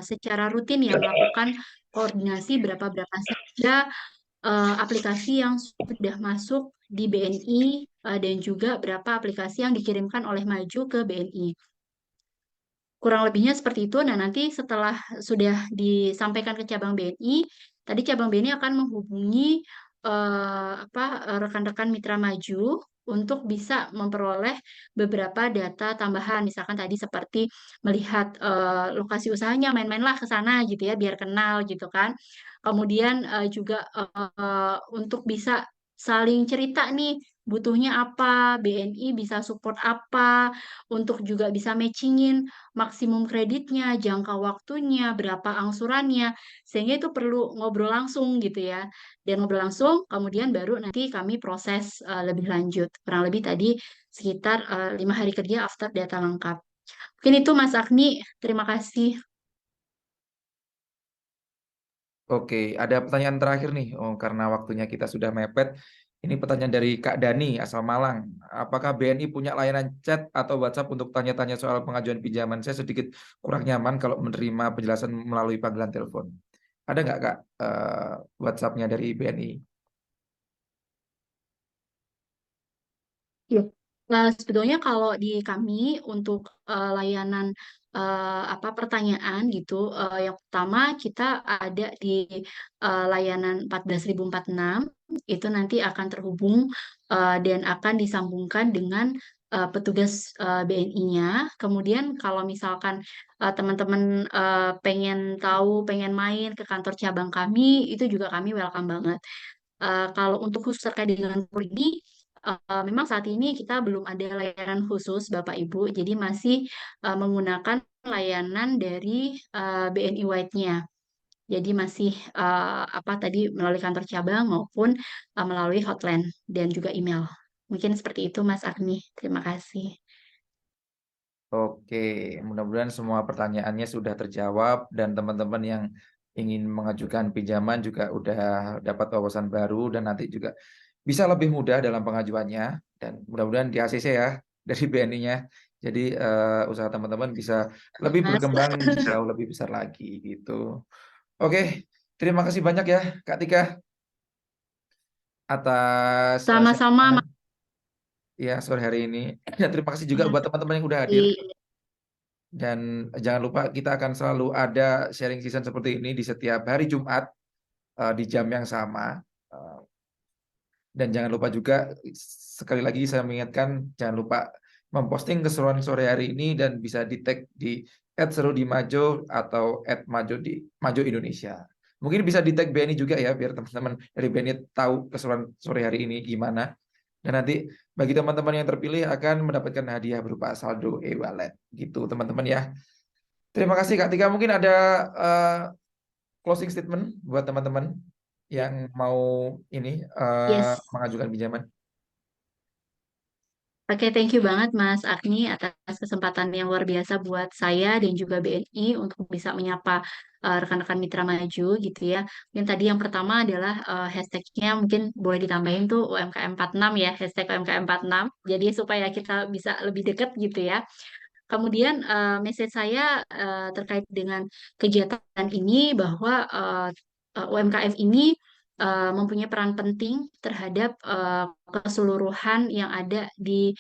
[SPEAKER 16] secara rutin ya melakukan koordinasi berapa saja aplikasi yang sudah masuk di BNI dan juga berapa aplikasi yang dikirimkan oleh Maju ke BNI. Kurang lebihnya seperti itu. Nah, nanti setelah sudah disampaikan ke cabang BNI, tadi cabang BNI akan menghubungi rekan-rekan mitra Maju untuk bisa memperoleh beberapa data tambahan. Misalkan tadi seperti melihat lokasi usahanya, main-mainlah ke sana gitu ya, biar kenal gitu kan. Kemudian juga untuk bisa saling cerita nih, butuhnya apa, BNI bisa support apa, untuk juga bisa matchingin maksimum kreditnya, jangka waktunya, berapa angsurannya, sehingga itu perlu ngobrol langsung gitu ya. Dan ngobrol langsung, kemudian baru nanti kami proses lebih lanjut. Kurang lebih tadi sekitar 5 hari kerja after data lengkap. Mungkin itu Mas Agni, terima kasih.
[SPEAKER 5] Oke, ada pertanyaan terakhir nih. Oh, karena waktunya kita sudah mepet. Ini pertanyaan dari Kak Dani, asal Malang. Apakah BNI punya layanan chat atau WhatsApp untuk tanya-tanya soal pengajuan pinjaman? Saya sedikit kurang nyaman kalau menerima penjelasan melalui panggilan telepon. Ada nggak Kak WhatsApp-nya dari BNI?
[SPEAKER 16] Ya. Sebetulnya kalau di kami untuk layanan pertanyaan gitu, yang pertama kita ada di layanan 14.046, itu nanti akan terhubung dan akan disambungkan dengan petugas BNI-nya. Kemudian kalau misalkan teman-teman pengen tahu, pengen main ke kantor cabang kami, itu juga kami welcome banget. Kalau untuk khusus terkait dengan KUR ini, memang saat ini kita belum ada layanan khusus Bapak Ibu, jadi masih menggunakan layanan dari BNI White-nya. Jadi masih tadi melalui kantor cabang maupun melalui hotline dan juga email. Mungkin seperti itu Mas Agni. Terima kasih.
[SPEAKER 5] Oke, mudah-mudahan semua pertanyaannya sudah terjawab dan teman-teman yang ingin mengajukan pinjaman juga udah dapat wawasan baru dan nanti juga bisa lebih mudah dalam pengajuannya, dan mudah-mudahan di ACC ya dari BNI-nya. Jadi usaha teman-teman bisa lebih berkembang jauh lebih besar lagi gitu. Oke, terima kasih banyak ya Kak Tika atas
[SPEAKER 16] Sama-sama Mas.
[SPEAKER 5] ya sore hari ini. Dan terima kasih juga buat teman-teman yang udah hadir. Dan jangan lupa kita akan selalu ada sharing season seperti ini di setiap hari Jumat di jam yang sama. Dan jangan lupa juga, sekali lagi saya mengingatkan, jangan lupa memposting keseruan sore hari ini dan bisa di tag di @seru di Majo atau @majo di Majo Indonesia. Mungkin bisa di tag BNI juga ya, biar teman-teman dari BNI tahu keseruan sore hari ini gimana. Dan nanti bagi teman-teman yang terpilih akan mendapatkan hadiah berupa saldo e-wallet gitu teman-teman ya. Terima kasih Kak Tika. Mungkin ada closing statement buat teman-teman yang mau ini
[SPEAKER 16] Yes.
[SPEAKER 5] mengajukan pinjaman.
[SPEAKER 16] Oke, thank you banget Mas Agni atas kesempatan yang luar biasa buat saya dan juga BNI untuk bisa menyapa rekan-rekan mitra maju gitu ya. Mungkin tadi yang pertama adalah hashtagnya mungkin boleh ditambahin tuh UMKM 46 ya, hashtag UMKM 46. Jadi supaya kita bisa lebih dekat gitu ya. Kemudian message saya terkait dengan kegiatan ini bahwa UMKM ini mempunyai peran penting terhadap keseluruhan yang ada di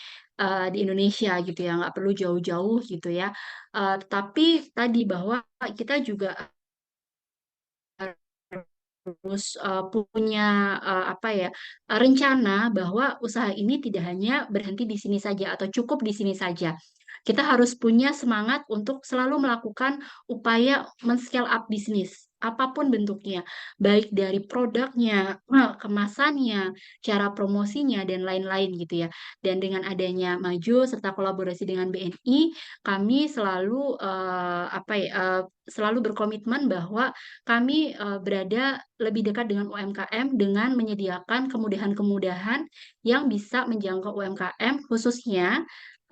[SPEAKER 16] Indonesia gitu ya, nggak perlu jauh-jauh gitu ya. Tetapi tadi bahwa kita juga harus punya apa ya rencana bahwa usaha ini tidak hanya berhenti di sini saja atau cukup di sini saja. Kita harus punya semangat untuk selalu melakukan upaya men-scale up bisnis, apapun bentuknya, baik dari produknya, kemasannya, cara promosinya, dan lain-lain gitu ya. Dan dengan adanya Maju serta kolaborasi dengan BNI, kami selalu selalu berkomitmen bahwa kami berada lebih dekat dengan UMKM dengan menyediakan kemudahan-kemudahan yang bisa menjangkau UMKM, khususnya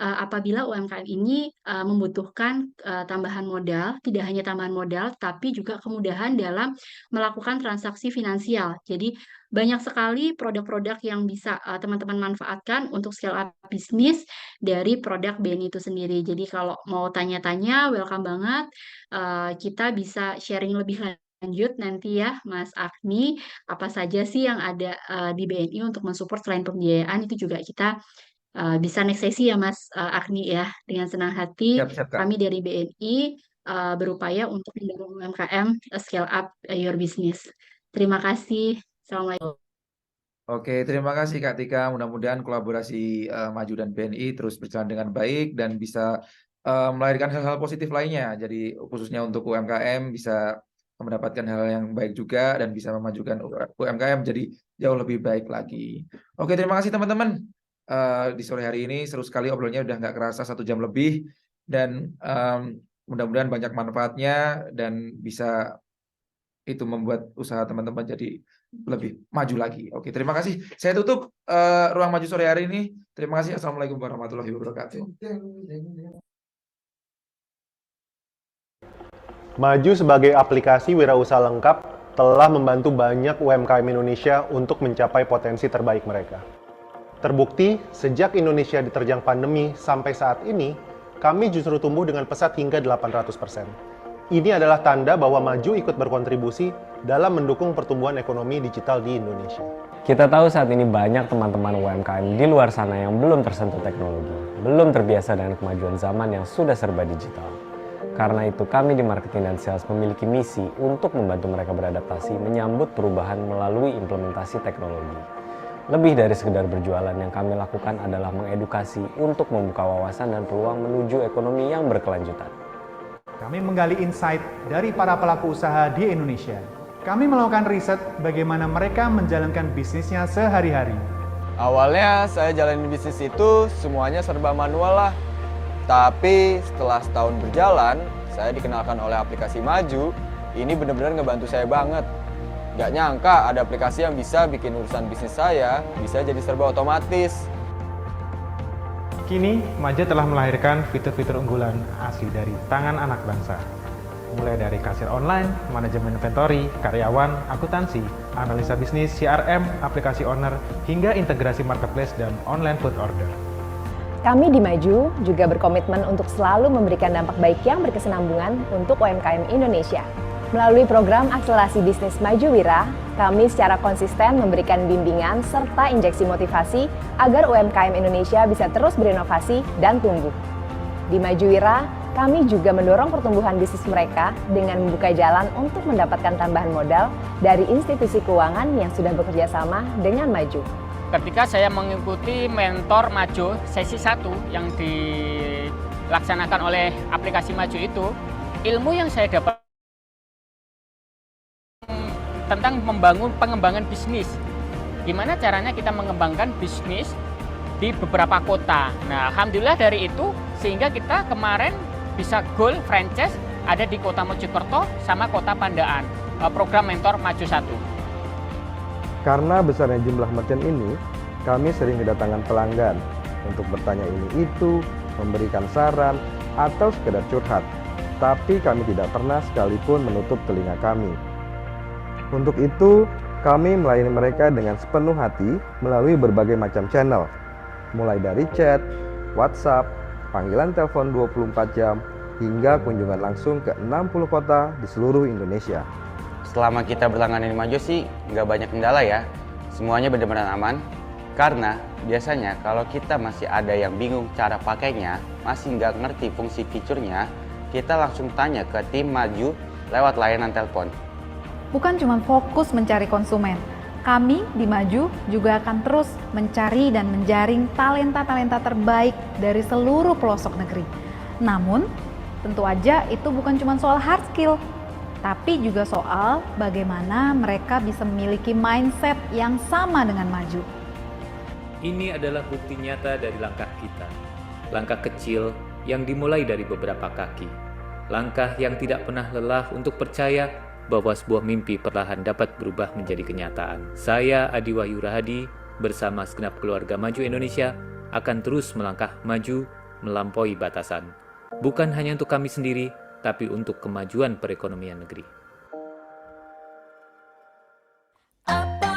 [SPEAKER 16] apabila UMKM ini membutuhkan tambahan modal, tidak hanya tambahan modal, tapi juga kemudahan dalam melakukan transaksi finansial. Jadi banyak sekali produk-produk yang bisa teman-teman manfaatkan untuk scale up bisnis dari produk BNI itu sendiri. Jadi kalau mau tanya-tanya, welcome banget. Kita bisa sharing lebih lanjut nanti ya, Mas Agni, apa saja sih yang ada di BNI untuk mensupport selain pembiayaan, itu juga kita bisa next sesi ya Mas Agni ya. Dengan senang hati
[SPEAKER 5] Siap, Kak.
[SPEAKER 16] kami dari BNI berupaya untuk mendorong UMKM scale up your business. Terima kasih. Assalamualaikum.
[SPEAKER 5] Oke, terima kasih Kak Tika. Mudah-mudahan kolaborasi Maju dan BNI terus berjalan dengan baik dan bisa melahirkan hal-hal positif lainnya. Jadi khususnya untuk UMKM bisa mendapatkan hal yang baik juga dan bisa memajukan UMKM jadi jauh lebih baik lagi. Oke, terima kasih teman-teman. Di sore hari ini seru sekali obrolannya, udah nggak kerasa 1 jam lebih dan mudah-mudahan banyak manfaatnya dan bisa itu membuat usaha teman-teman jadi lebih maju lagi. Oke, terima kasih. Saya tutup ruang maju sore hari ini. Terima kasih. Assalamualaikum warahmatullahi wabarakatuh.
[SPEAKER 6] Maju sebagai aplikasi wirausaha lengkap telah membantu banyak UMKM Indonesia untuk mencapai potensi terbaik mereka. Terbukti, sejak Indonesia diterjang pandemi sampai saat ini, kami justru tumbuh dengan pesat hingga 800%. Ini adalah tanda bahwa Maju ikut berkontribusi dalam mendukung pertumbuhan ekonomi digital di Indonesia.
[SPEAKER 7] Kita tahu saat ini banyak teman-teman UMKM di luar sana yang belum tersentuh teknologi, belum terbiasa dengan kemajuan zaman yang sudah serba digital. Karena itu kami di Marketing dan Sales memiliki misi untuk membantu mereka beradaptasi menyambut perubahan melalui implementasi teknologi. Lebih dari sekedar berjualan, yang kami lakukan adalah mengedukasi untuk membuka wawasan dan peluang menuju ekonomi yang berkelanjutan.
[SPEAKER 8] Kami menggali insight dari para pelaku usaha di Indonesia. Kami melakukan riset bagaimana mereka menjalankan bisnisnya sehari-hari.
[SPEAKER 9] Awalnya saya jalanin bisnis itu semuanya serba manual lah. Tapi setelah setahun berjalan, saya dikenalkan oleh aplikasi Maju. Ini benar-benar ngebantu saya banget. Gak nyangka ada aplikasi yang bisa bikin urusan bisnis saya bisa jadi serba otomatis.
[SPEAKER 8] Kini, Maju telah melahirkan fitur-fitur unggulan asli dari tangan anak bangsa. Mulai dari kasir online, manajemen inventory, karyawan, akuntansi, analisa bisnis, CRM, aplikasi owner, hingga integrasi marketplace dan online food order.
[SPEAKER 10] Kami di Maju juga berkomitmen untuk selalu memberikan dampak baik yang berkesinambungan untuk UMKM Indonesia. Melalui program akselerasi bisnis Maju Wira, kami secara konsisten memberikan bimbingan serta injeksi motivasi agar UMKM Indonesia bisa terus berinovasi dan tumbuh. Di Maju Wira, kami juga mendorong pertumbuhan bisnis mereka dengan membuka jalan untuk mendapatkan tambahan modal dari institusi keuangan yang sudah bekerja sama dengan Maju.
[SPEAKER 11] Ketika saya mengikuti mentor Maju sesi 1 yang dilaksanakan oleh aplikasi Maju itu, ilmu yang saya dapat tentang pengembangan bisnis. Gimana caranya kita mengembangkan bisnis di beberapa kota. Nah, alhamdulillah dari itu sehingga kita kemarin bisa goal franchise ada di Kota Mojokerto sama Kota Pandaan. Program Mentor Maju 1.
[SPEAKER 6] Karena besarnya jumlah merchant ini, kami sering kedatangan pelanggan untuk bertanya ini itu, memberikan saran, atau sekedar curhat. Tapi kami tidak pernah sekalipun menutup telinga kami. Untuk itu, kami melayani mereka dengan sepenuh hati melalui berbagai macam channel, mulai dari chat, WhatsApp, panggilan telepon 24 jam, hingga kunjungan langsung ke 60 kota di seluruh Indonesia.
[SPEAKER 15] Selama kita berlangganan di Maju sih nggak banyak kendala ya, semuanya benar-benar aman. Karena biasanya kalau kita masih ada yang bingung cara pakainya, masih nggak ngerti fungsi fiturnya, kita langsung tanya ke tim Maju lewat layanan telepon.
[SPEAKER 12] Bukan cuma fokus mencari konsumen, kami di Maju juga akan terus mencari dan menjaring talenta-talenta terbaik dari seluruh pelosok negeri. Namun, tentu aja itu bukan cuma soal hard skill, tapi juga soal bagaimana mereka bisa memiliki mindset yang sama dengan Maju.
[SPEAKER 13] Ini adalah bukti nyata dari langkah kita. Langkah kecil yang dimulai dari beberapa kaki. Langkah yang tidak pernah lelah untuk percaya bahwa sebuah mimpi perlahan dapat berubah menjadi kenyataan. Saya Adi Wahyu Rahadi bersama segenap keluarga Maju Indonesia akan terus melangkah maju melampaui batasan. Bukan hanya untuk kami sendiri, tapi untuk kemajuan perekonomian negeri.
[SPEAKER 1] Apa